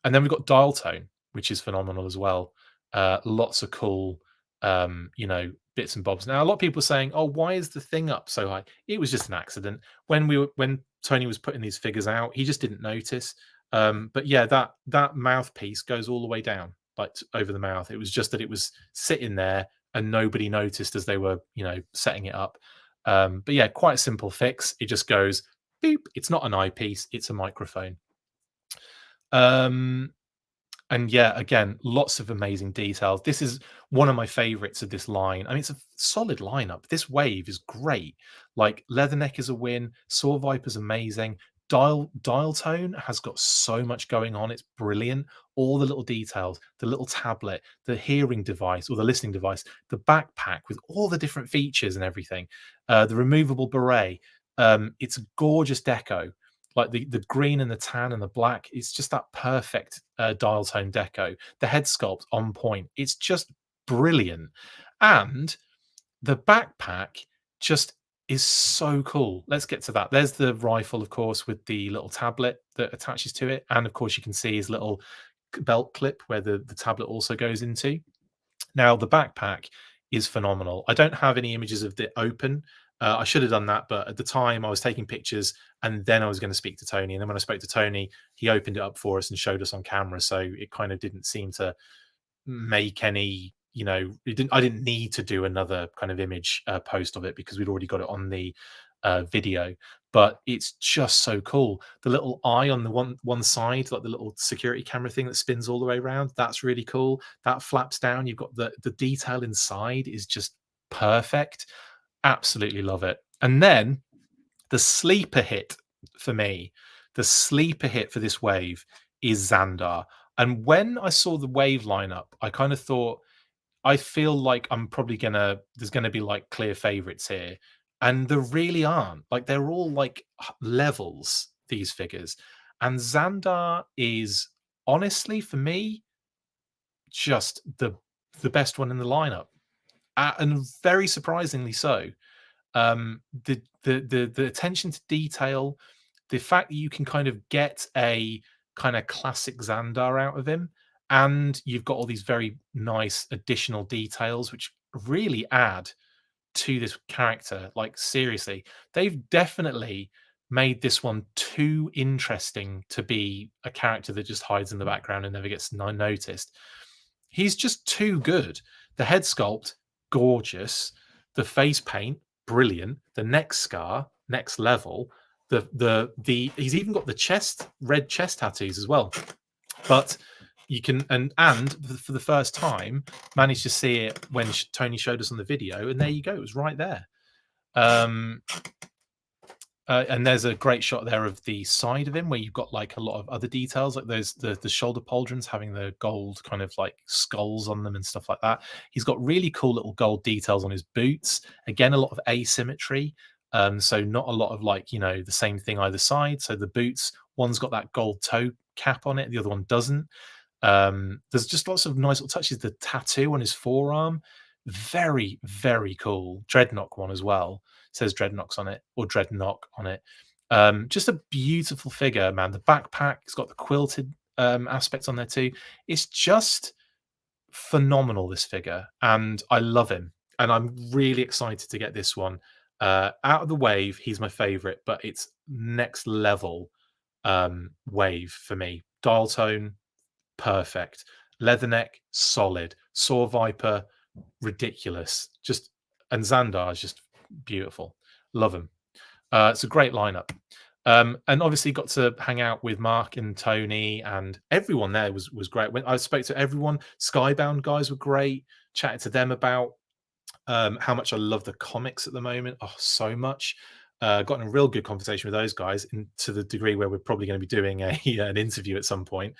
And then we've got dial tone, which is phenomenal as well. Lots of cool, bits and bobs. Now, a lot of people are saying, "Oh, why is the thing up so high?" It was just an accident. When Tony was putting these figures out, he just didn't notice. But yeah, that mouthpiece goes all the way down, like over the mouth. It was just that it was sitting there and nobody noticed as they were, setting it up. But yeah, quite a simple fix. It just goes beep. It's not an eyepiece; it's a microphone. And yeah, again, lots of amazing details. This is one of my favorites of this line. I mean, it's a solid lineup. This wave is great. Like, Leatherneck is a win. Saw Viper's amazing. Dial tone has got so much going on. It's brilliant. All the little details, the little tablet, the hearing device or the listening device, the backpack with all the different features and everything, the removable beret. It's a gorgeous deco. Like the green and the tan and the black, it's just that perfect dial tone deco. The head sculpt on point. It's just brilliant. And the backpack just is so cool. Let's get to that. There's the rifle, of course, with the little tablet that attaches to it. And of course, you can see his little belt clip where the tablet also goes into. Now, the backpack is phenomenal. I don't have any images of the open. I should have done that, but at the time I was taking pictures and then I was going to speak to Tony. And then when I spoke to Tony, he opened it up for us and showed us on camera. So it kind of didn't seem to make any, I didn't need to do another kind of image post of it because we'd already got it on the video. But it's just so cool. The little eye on the one side, like the little security camera thing that spins all the way around, that's really cool. That flaps down. You've got the detail inside is just perfect. Absolutely love it. And then the sleeper hit for me, the sleeper hit for this wave is Xandar. And when I saw the wave lineup, I kind of thought, I feel like there's gonna be like clear favorites here, and there really aren't. Like they're all like levels, these figures, and Xandar is honestly for me just the best one in the lineup, and very surprisingly so. The attention to detail, the fact that you can kind of get a kind of classic Xandar out of him, and you've got all these very nice additional details which really add to this character. Like seriously, they've definitely made this one too interesting to be a character that just hides in the background and never gets noticed. He's just too good. The head sculpt, gorgeous. The face paint, brilliant. The neck scar, next level. The he's even got the red chest tattoos as well. But you can and for the first time managed to see it when Tony showed us on the video, and there you go, it was right there. And there's a great shot there of the side of him where you've got like a lot of other details, like those the shoulder pauldrons having the gold kind of like skulls on them and stuff like that. He's got really cool little gold details on his boots. Again, a lot of asymmetry. So not a lot of like, the same thing either side. So the boots, one's got that gold toe cap on it, the other one doesn't. There's just lots of nice little touches. The tattoo on his forearm, very, very cool. Dreadnought one as well. It says Dreadnoughts on it, or Dreadnought on it. Just a beautiful figure, man. The backpack, it's got the quilted aspects on there too. It's just phenomenal, this figure, and I love him. And I'm really excited to get this one out of the wave. He's my favorite, but it's next level wave for me. Dial tone, perfect. Leatherneck, solid. Saw Viper, ridiculous. And Xandar is just beautiful. Love him. It's a great lineup. And obviously got to hang out with Mark and Tony, and everyone there was great. When I spoke to everyone, Skybound guys were great. Chatted to them about how much I love the comics at the moment. Oh, so much. Got in a real good conversation with those guys, to the degree where we're probably going to be doing an interview at some point.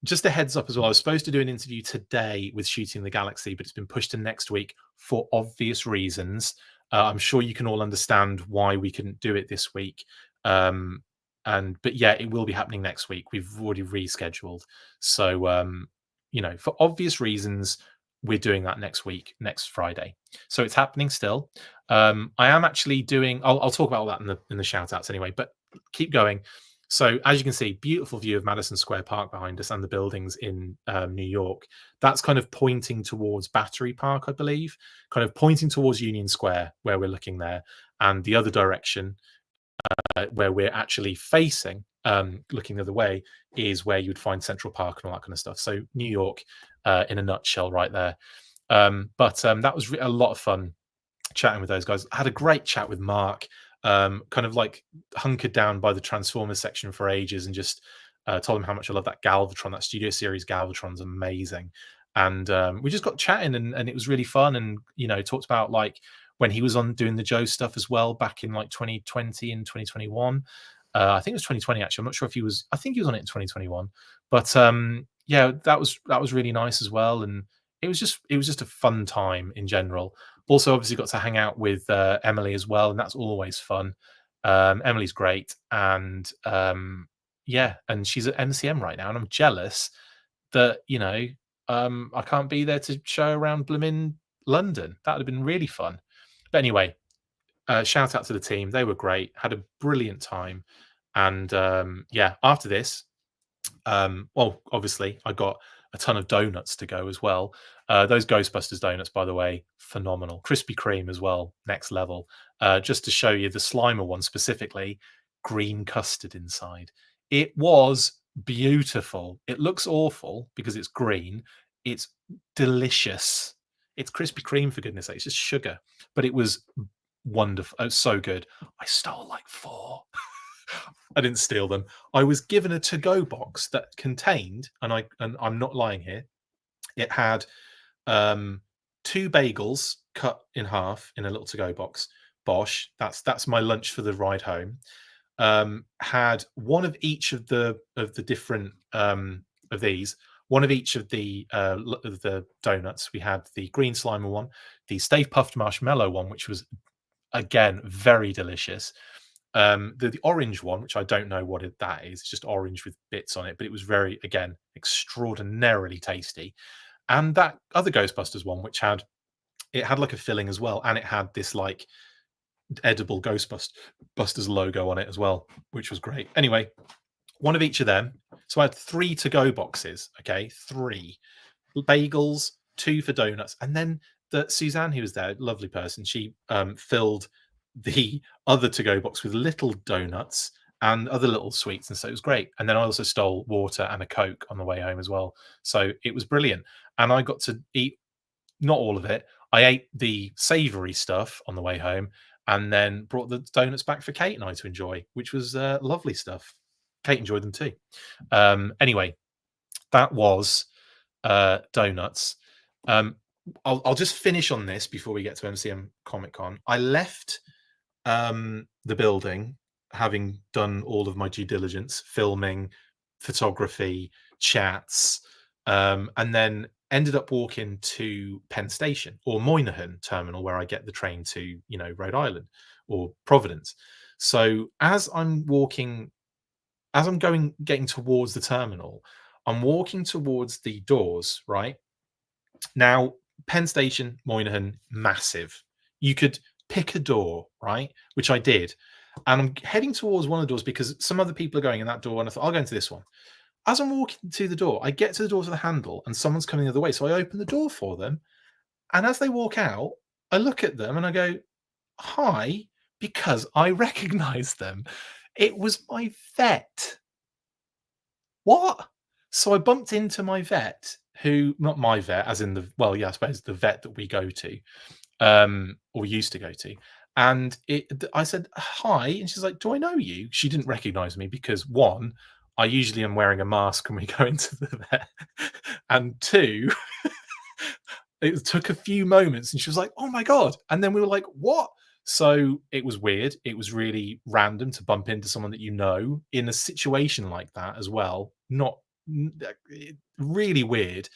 Just a heads up as well, I was supposed to do an interview today with Shooting the Galaxy, but it's been pushed to next week for obvious reasons. I'm sure you can all understand why we couldn't do it this week. But yeah, it will be happening next week. We've already rescheduled. So, for obvious reasons, we're doing that next week, next Friday. So it's happening still. I am actually doing, I'll talk about all that in the shout outs anyway, but keep going. So as you can see, beautiful view of Madison Square Park behind us and the buildings in New York. That's kind of pointing towards Battery Park, I believe, kind of pointing towards Union Square where we're looking there. And the other direction where we're actually facing, looking the other way, is where you'd find Central Park and all that kind of stuff. So New York in a nutshell right there. But that was a lot of fun chatting with those guys. I had a great chat with Mark. Kind of like hunkered down by the Transformers section for ages, and just told him how much I love that Galvatron. That Studio Series Galvatron's amazing. And we just got chatting, and it was really fun. And talked about like when he was on doing the Joe stuff as well back in like 2020 and 2021. I think it was 2020 actually. I'm not sure if he was. I think he was on it in 2021. But yeah, that was really nice as well. And it was just a fun time in general. Also, obviously, got to hang out with Emily as well, and that's always fun. Emily's great, and yeah, and she's at MCM right now, and I'm jealous that I can't be there to show around Blooming London. That would have been really fun. But anyway, shout out to the team; they were great. Had a brilliant time, and yeah, after this, well, obviously, I got a ton of donuts to go as well. Those Ghostbusters donuts, by the way, phenomenal. Krispy Kreme as well, next level. Just to show you the Slimer one specifically, green custard inside. It was beautiful. It looks awful because it's green. It's delicious. It's Krispy Kreme, for goodness sake. It's just sugar. But it was wonderful. It was so good. I stole like 4. I didn't steal them. I was given a to-go box that contained, and I'm not lying here, it had 2 bagels cut in half in a little to-go box. Bosh, that's my lunch for the ride home. Had one of each of the different of these, one of each of the donuts. We had the green slimer one, the Stay Puffed Marshmallow one, which was again very delicious. The orange one, which I don't know what that is, it's just orange with bits on it, but it was very, again, extraordinarily tasty. And that other Ghostbusters one, which had like a filling as well, and it had this like edible Ghostbusters logo on it as well, which was great. Anyway, one of each of them. So I had 3 to-go boxes. Okay, 3 bagels, 2 for donuts, and then Suzanne, who was there, lovely person, she filled the other to-go box with little donuts and other little sweets, and so it was great. And then I also stole water and a Coke on the way home as well, so it was brilliant. And I got to eat not all of it. I ate the savory stuff on the way home, and then brought the donuts back for Kate and I to enjoy, which was lovely stuff. Kate enjoyed them too. Anyway, that was donuts. I'll just finish on this before we get to MCM Comic Con. I left the building having done all of my due diligence, filming, photography, chats, and then ended up walking to Penn Station or Moynihan Terminal, where I get the train to, Rhode Island or Providence. So as I'm getting towards the terminal, I'm walking towards the doors, right? Now, Penn Station, Moynihan, massive. You could pick a door, right? Which I did. And I'm heading towards one of the doors because some other people are going in that door, and I thought, I'll go into this one. As I'm walking to the door, I get to the door to the handle, and someone's coming the other way. So I open the door for them. And as they walk out, I look at them and I go, hi, because I recognize them. It was my vet. What? So I bumped into my vet, who, not my vet, as in I suppose the vet that we go to, or used to go to. And I said, hi. And she's like, do I know you? She didn't recognize me because, one, I usually am wearing a mask when we go into the vet. And 2, it took a few moments and she was like, oh my God. And then we were like, what? So it was weird. It was really random to bump into someone that in a situation like that as well. Not really weird.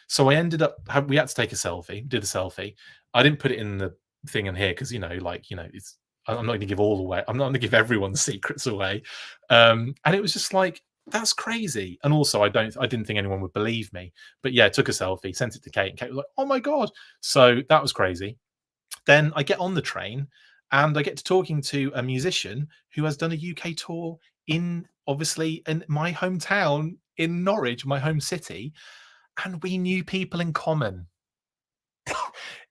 So I ended up, we had to take a selfie, did a selfie. I didn't put it in the thing in here because, it's, I'm not going to give all away. I'm not going to give everyone's secrets away. And it was just like, that's crazy. And also, I didn't think anyone would believe me. But yeah, I took a selfie, sent it to Kate, and Kate was like, oh my God. So that was crazy. Then I get on the train and I get to talking to a musician who has done a UK tour in my hometown in Norwich, my home city. And we knew people in common.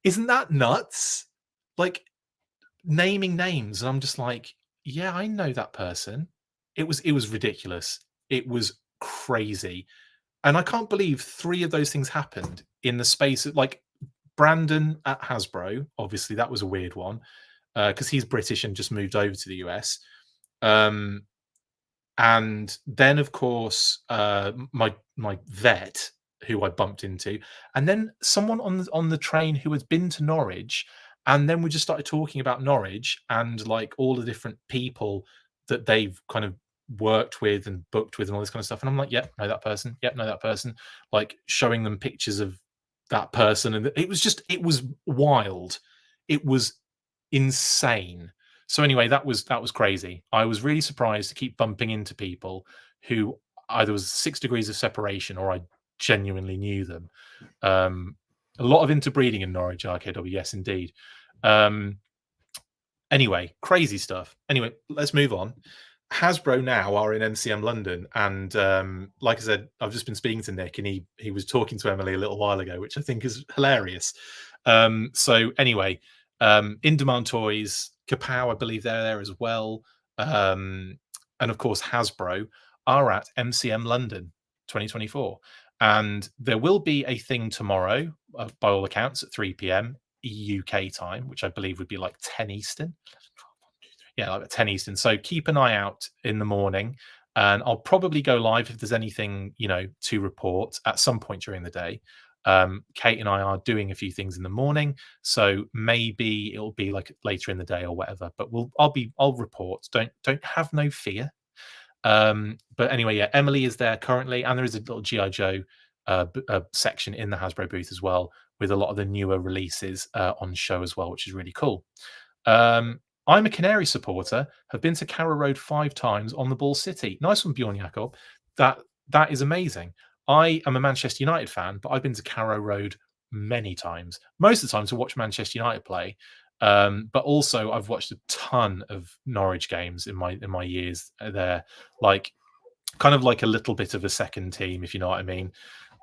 Isn't that nuts? Like, naming names. And I'm just like, yeah, I know that person. It was ridiculous. It was crazy. And I can't believe 3 of those things happened in the space of, like, Brandon at Hasbro. Obviously, that was a weird one because he's British and just moved over to the US. And then, of course, my vet, who I bumped into, and then someone on the train who had been to Norwich, and then we just started talking about Norwich and like all the different people that they've kind of worked with and booked with and all this kind of stuff. And I'm like, yep, know that person. Yep, know that person. Like showing them pictures of that person, and it was wild. It was insane. So anyway, that was crazy. I was really surprised to keep bumping into people who either was 6 degrees of separation or I genuinely knew them. A lot of interbreeding in Norwich RKW, yes, indeed. Anyway, crazy stuff. Anyway, let's move on. Hasbro now are in MCM London, and like I said, I've just been speaking to Nick, and he was talking to Emily a little while ago, which I think is hilarious. So anyway, In Demand Toys, Kapow, I believe they're there as well, and of course Hasbro are at MCM London 2024, and there will be a thing tomorrow, by all accounts, at 3 p.m. UK time, which I believe would be like 10 Eastern. Yeah, like 10 Eastern. So keep an eye out in the morning, and I'll probably go live if there's anything, to report at some point during the day. Kate and I are doing a few things in the morning, so maybe it'll be like later in the day or whatever. But I'll report. Don't have no fear. But anyway, yeah, Emily is there currently, and there is a little GI Joe section in the Hasbro booth as well, with a lot of the newer releases on show as well, which is really cool. I'm a Canary supporter. Have been to Carrow Road 5 times on the Ball City. Nice one, Bjorn Jakob. That is amazing. I am a Manchester United fan, but I've been to Carrow Road many times. Most of the time to watch Manchester United play, but also I've watched a ton of Norwich games in my years there. Like, kind of like a little bit of a second team, if you know what I mean.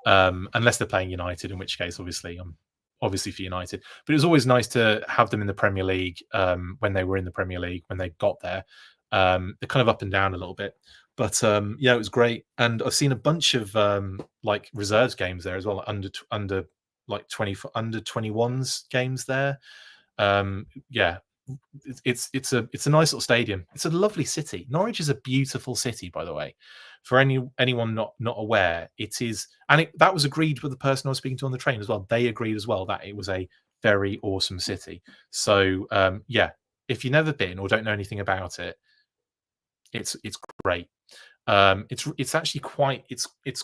Unless they're playing United, in which case, obviously, I'm obviously for United. But it was always nice to have them in the Premier League when they were in the Premier League, when they got there. They're kind of up and down a little bit. But yeah, it was great. And I've seen a bunch of like reserves games there as well, under like 21s games there. Yeah, it's a nice little stadium. It's a lovely city. Norwich is a beautiful city, by the way. For anyone not aware, it is, and that was agreed with the person I was speaking to on the train as well. They agreed as well that it was a very awesome city. So yeah, if you've never been or don't know anything about it, it's great. It's actually quite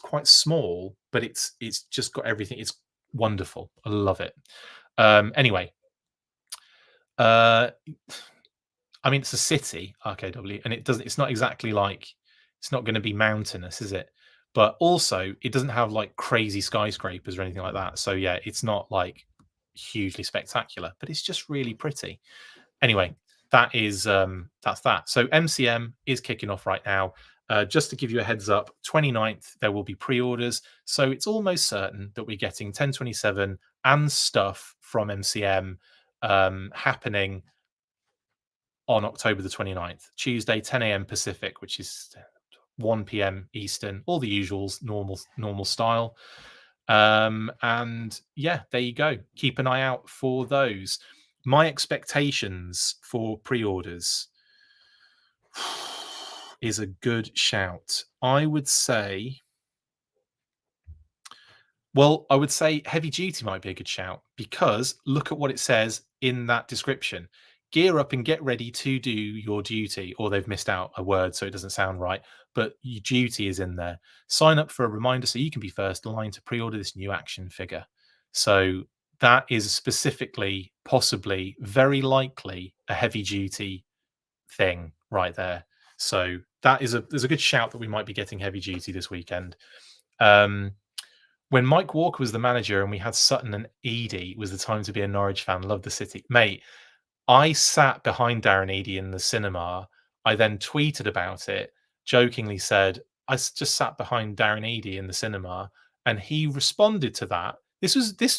quite small, but it's just got everything. It's wonderful. I love it. Anyway, I mean, it's a city, RKW, and it's not exactly like, it's not going to be mountainous, is it? But also, it doesn't have like crazy skyscrapers or anything like that. So yeah, it's not like hugely spectacular, but it's just really pretty. Anyway, that's that. So MCM is kicking off right now. Just to give you a heads up, 29th, there will be pre-orders. So it's almost certain that we're getting 1027 and stuff from MCM happening on October the 29th, Tuesday, 10 a.m. Pacific, which is 1 p.m. Eastern, all the usuals, normal style. And yeah, there you go. Keep an eye out for those. My expectations for pre-orders is a good shout. I would say heavy duty might be a good shout, because look at what it says in that description. Gear up and get ready to do your duty, or they've missed out a word so it doesn't sound right, but your duty is in there. Sign up for a reminder so you can be first in line to pre-order this new action figure. So that is specifically, possibly, very likely a heavy duty thing right there. So there's a good shout that we might be getting heavy duty this weekend. When Mike Walker was the manager and we had Sutton and Eadie, was the time to be a Norwich fan. Love the city. Mate, I sat behind Darren Eadie in the cinema. I then tweeted about it, jokingly said, I just sat behind Darren Eadie in the cinema, and he responded to that.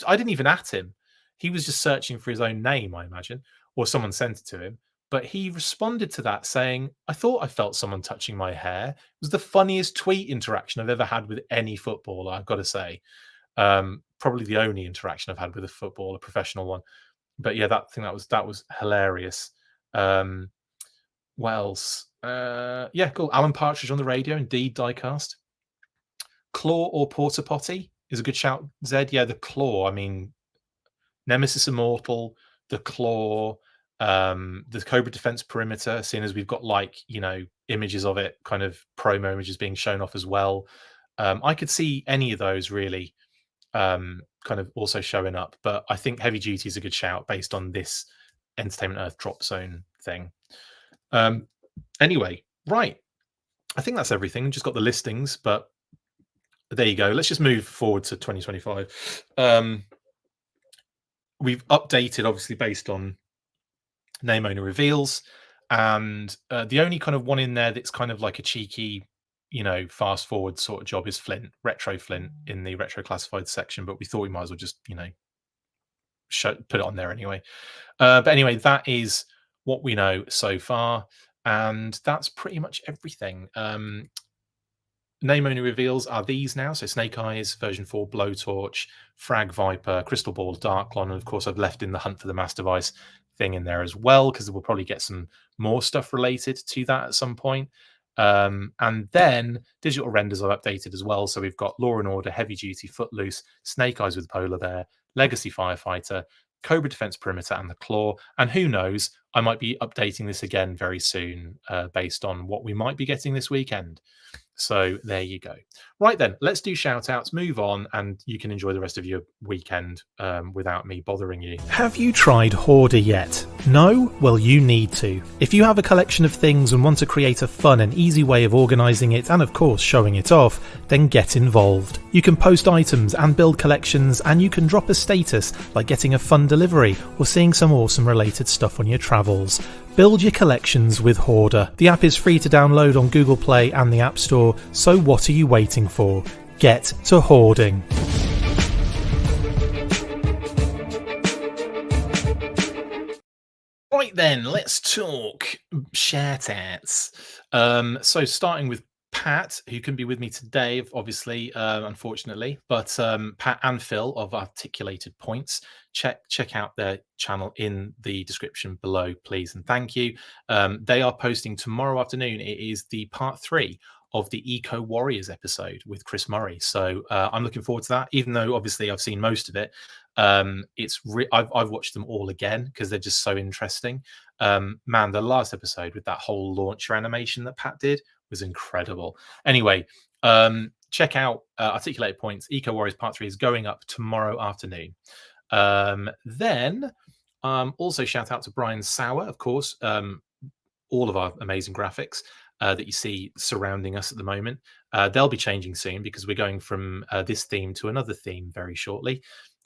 I didn't even at him. He was just searching for his own name, I imagine, or someone sent it to him. But he responded to that saying, I thought I felt someone touching my hair. It was the funniest tweet interaction I've ever had with any footballer, I've got to say. Probably the only interaction I've had with a footballer, a professional one. But yeah, that was hilarious. What else? Yeah, cool. Alan Partridge on the radio, indeed, diecast. Claw or Porta Potty is a good shout, Zed. Yeah, the Claw. I mean, Nemesis Immortal, the Claw, the Cobra Defense Perimeter, seeing as we've got, like, images of it, kind of promo images being shown off as well. I could see any of those really kind of also showing up, but I think heavy duty is a good shout based on this Entertainment Earth drop zone thing. Anyway, right, I think that's everything. Just got the listings, but there you go. Let's just move forward to 2025. We've updated, obviously, based on name owner reveals, and the only kind of one in there that's kind of like a cheeky, fast forward sort of job is Flint, Retro Flint, in the retro classified section, but we thought we might as well just put it on there anyway. But anyway, that is what we know so far, and that's pretty much everything. Name only reveals are these now. So Snake Eyes, version 4, Blowtorch, Frag Viper, Crystal Ball, Darklon, and of course I've left in the Hunt for the Master Device thing in there as well, because we'll probably get some more stuff related to that at some point. And then digital renders I've updated as well. So we've got Law and Order, Heavy Duty, Footloose, Snake Eyes with Polar Bear, Legacy Firefighter, Cobra Defense Perimeter, and the Claw. And who knows, I might be updating this again very soon based on what we might be getting this weekend. So there you go. Right then, let's do shout outs, move on, and you can enjoy the rest of your weekend without me bothering you. Have you tried Hoarder yet? No? Well, you need to. If you have a collection of things and want to create a fun and easy way of organising it and of course showing it off, then get involved. You can post items and build collections, and you can drop a status like getting a fun delivery or seeing some awesome related stuff on your travels. Build your collections with Hoarder. The app is free to download on Google Play and the App Store, so what are you waiting for? Get to hoarding. Right then, let's talk shout-outs. So starting with Pat, who couldn't be with me today, obviously, unfortunately, but Pat and Phil of Articulated Points, check out their channel in the description below, please, and thank you. They are posting tomorrow afternoon. It is the part 3 of the Eco Warriors episode with Chris Murray. So I'm looking forward to that, even though obviously I've seen most of it. I've watched them all again because they're just so interesting. Man, the last episode with that whole launcher animation that Pat did was incredible. Anyway, check out Articulated Points. Eco Warriors Part 3 is going up tomorrow afternoon. Then also shout out to Brian Sauer, of course, all of our amazing graphics that you see surrounding us at the moment. They'll be changing soon because we're going from this theme to another theme very shortly.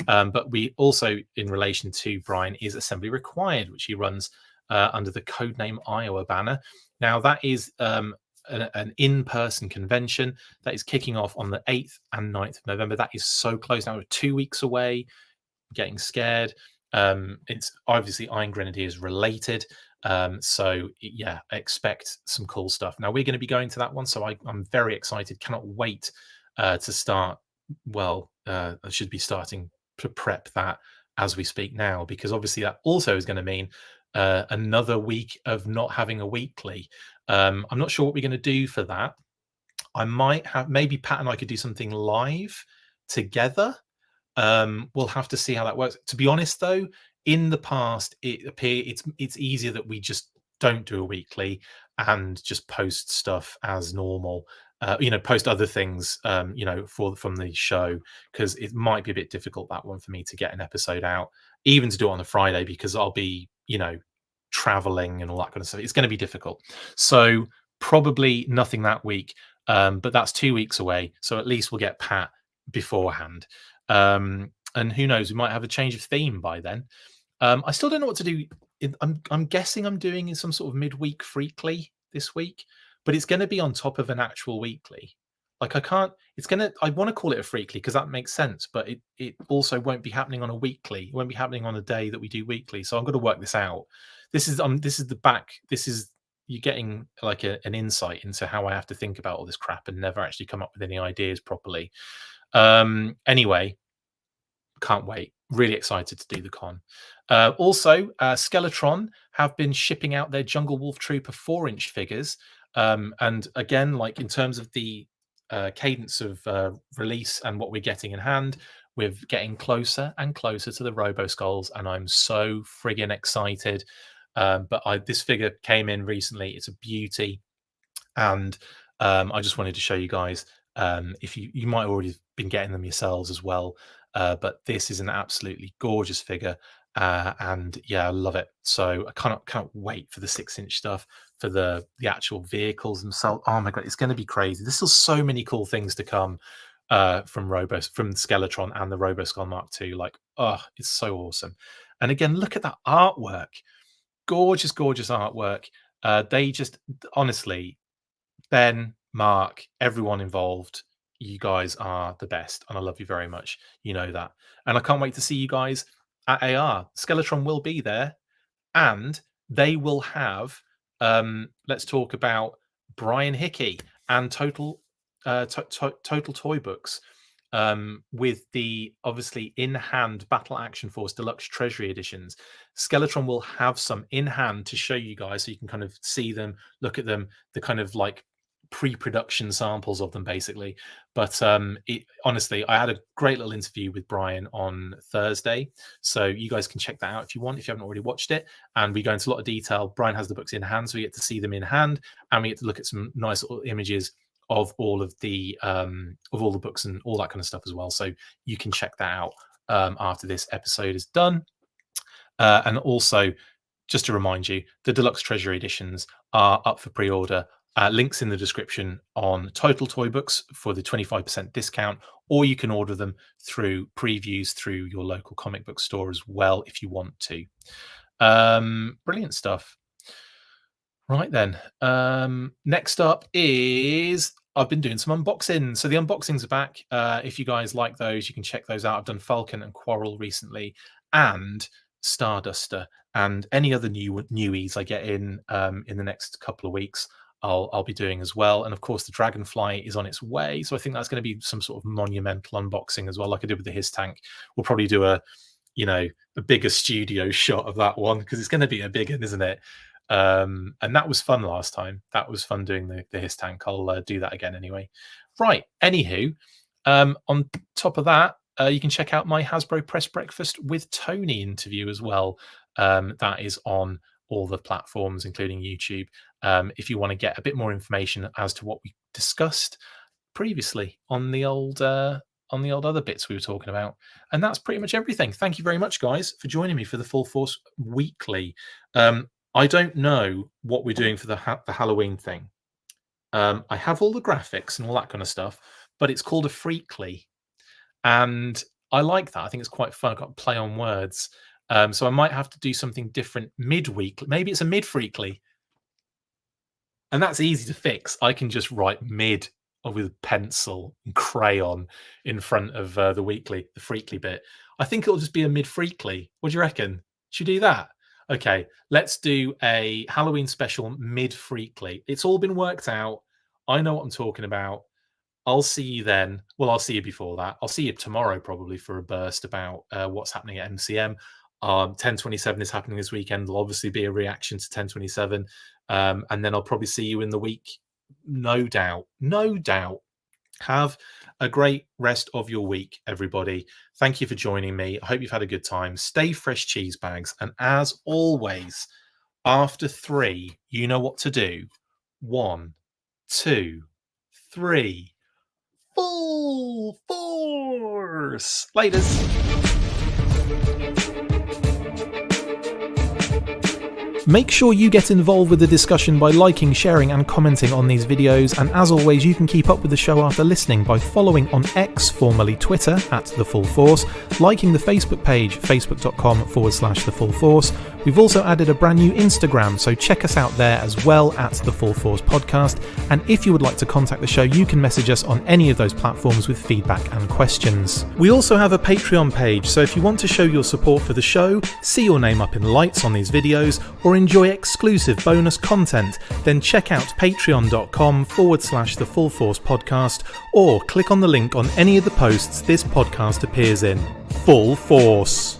But we also, in relation to Brian, is Assembly Required, which he runs under the Codename Iowa banner. Now, that is an in-person convention that is kicking off on the 8th and 9th of November. That is so close now. We're 2 weeks away. I'm getting scared. It's obviously Iron Grenadiers related. So yeah, expect some cool stuff. Now we're going to be going to that one, so I'm very excited. Cannot wait to start. Well, I should be starting to prep that as we speak now, because obviously that also is going to mean another week of not having a weekly. I'm not sure what we're going to do for that. I might have, maybe Pat and I could do something live together. We'll have to see how that works. To be honest, though, in the past, it's easier that we just don't do a weekly and just post stuff as normal. Post other things, from the show, because it might be a bit difficult, that one, for me to get an episode out, even to do it on a Friday, because I'll be, traveling and all that kind of stuff. It's going to be difficult. So probably nothing that week, but that's 2 weeks away. So at least we'll get Pat beforehand. And who knows, we might have a change of theme by then. I still don't know what to do. I'm guessing I'm doing some sort of midweek freakly this week, but it's going to be on top of an actual weekly. Like I want to call it a freakly because that makes sense, but it also won't be happening on a weekly. It won't be happening on a day that we do weekly. So I'm going to work this out. This is you're getting like an insight into how I have to think about all this crap and never actually come up with any ideas properly. Anyway, can't wait. Really excited to do the con. Also, Skeletron have been shipping out their Jungle Wolf Trooper 4-inch figures. And again, like in terms of the cadence of release and what we're getting in hand, we're getting closer and closer to the Robo Skulls, and I'm so friggin' excited. But this figure came in recently. It's a beauty, and I just wanted to show you guys. If you might already have been getting them yourselves as well, but this is an absolutely gorgeous figure, and yeah, I love it. So I can't wait for the 6-inch stuff, for the actual vehicles themselves. Oh my god, it's going to be crazy. There's still so many cool things to come from Skeletron and the RoboSkull Mark II. Like, oh, it's so awesome. And again, look at that artwork. Gorgeous artwork. They just, honestly, Ben, Mark, everyone involved, you guys are the best, and I love you very much. You know that. And I can't wait to see you guys at AR. Skeletron will be there, and they will have, let's talk about Brian Hickey and Total Toy Books, with the obviously in-hand Battle Action Force Deluxe Treasury Editions. Skeletron will have some in hand to show you guys, so you can kind of see them, look at them, the kind of like pre-production samples of them, basically. But honestly, I had a great little interview with Brian on Thursday, so you guys can check that out if you want, if you haven't already watched it. And we go into a lot of detail. Brian has the books in hand, so we get to see them in hand, and we get to look at some nice little images of all the books and all that kind of stuff as well. So you can check that out after this episode is done. And also, just to remind you, the Deluxe Treasury editions are up for pre-order. Links in the description on Total Toy Books for the 25% discount, or you can order them through previews through your local comic book store as well if you want to. Brilliant stuff. Right then, next up is I've been doing some unboxings. So the unboxings are back. If you guys like those, you can check those out. I've done Falcon and Quarrel recently, and Starduster, and any other newies I get in the next couple of weeks, I'll be doing as well. And of course, the Dragonfly is on its way, so I think that's going to be some sort of monumental unboxing as well, like I did with the His Tank. We'll probably do a bigger studio shot of that one because it's going to be a big one, isn't it? And that was fun last time. That was fun doing the His Tank. I'll do that again anyway. Right. Anywho, on top of that, you can check out my Hasbro Press Breakfast with Tony interview as well. That is on all the platforms, including YouTube. If you want to get a bit more information as to what we discussed previously on the old other bits we were talking about. And that's pretty much everything. Thank you very much, guys, for joining me for the Full Force Weekly. I don't know what we're doing for the Halloween thing. I have all the graphics and all that kind of stuff, but it's called a Freakly. And I like that. I think it's quite fun. I've got to play on words. So I might have to do something different midweek. Maybe it's a mid-Freakly. And that's easy to fix. I can just write mid with pencil and crayon in front of the Freakly bit. I think it'll just be a mid-Freakly. What do you reckon? Should we do that? Okay, let's do a Halloween special mid-Freakly. It's all been worked out. I know what I'm talking about. I'll see you then. Well, I'll see you before that. I'll see you tomorrow probably for a burst about what's happening at MCM. 1027 is happening this weekend. There'll obviously be a reaction to 1027. And then I'll probably see you in the week. No doubt. No doubt. Have a great rest of your week, everybody. Thank you for joining me. I hope you've had a good time. Stay fresh, cheese bags. And as always, after 3, you know what to do. 1, 2, 3. Full force. Laters. Make sure you get involved with the discussion by liking, sharing and commenting on these videos, and as always you can keep up with the show after listening by following on X, formerly Twitter, @The Full Force, liking the Facebook page, facebook.com/The Full Force. We've also added a brand new Instagram, so check us out there as well, @The Full Force Podcast, and if you would like to contact the show you can message us on any of those platforms with feedback and questions. We also have a Patreon page, so if you want to show your support for the show, see your name up in lights on these videos, or enjoy exclusive bonus content, then check out patreon.com/The Full Force Podcast, or click on the link on any of the posts this podcast appears in. Full Force.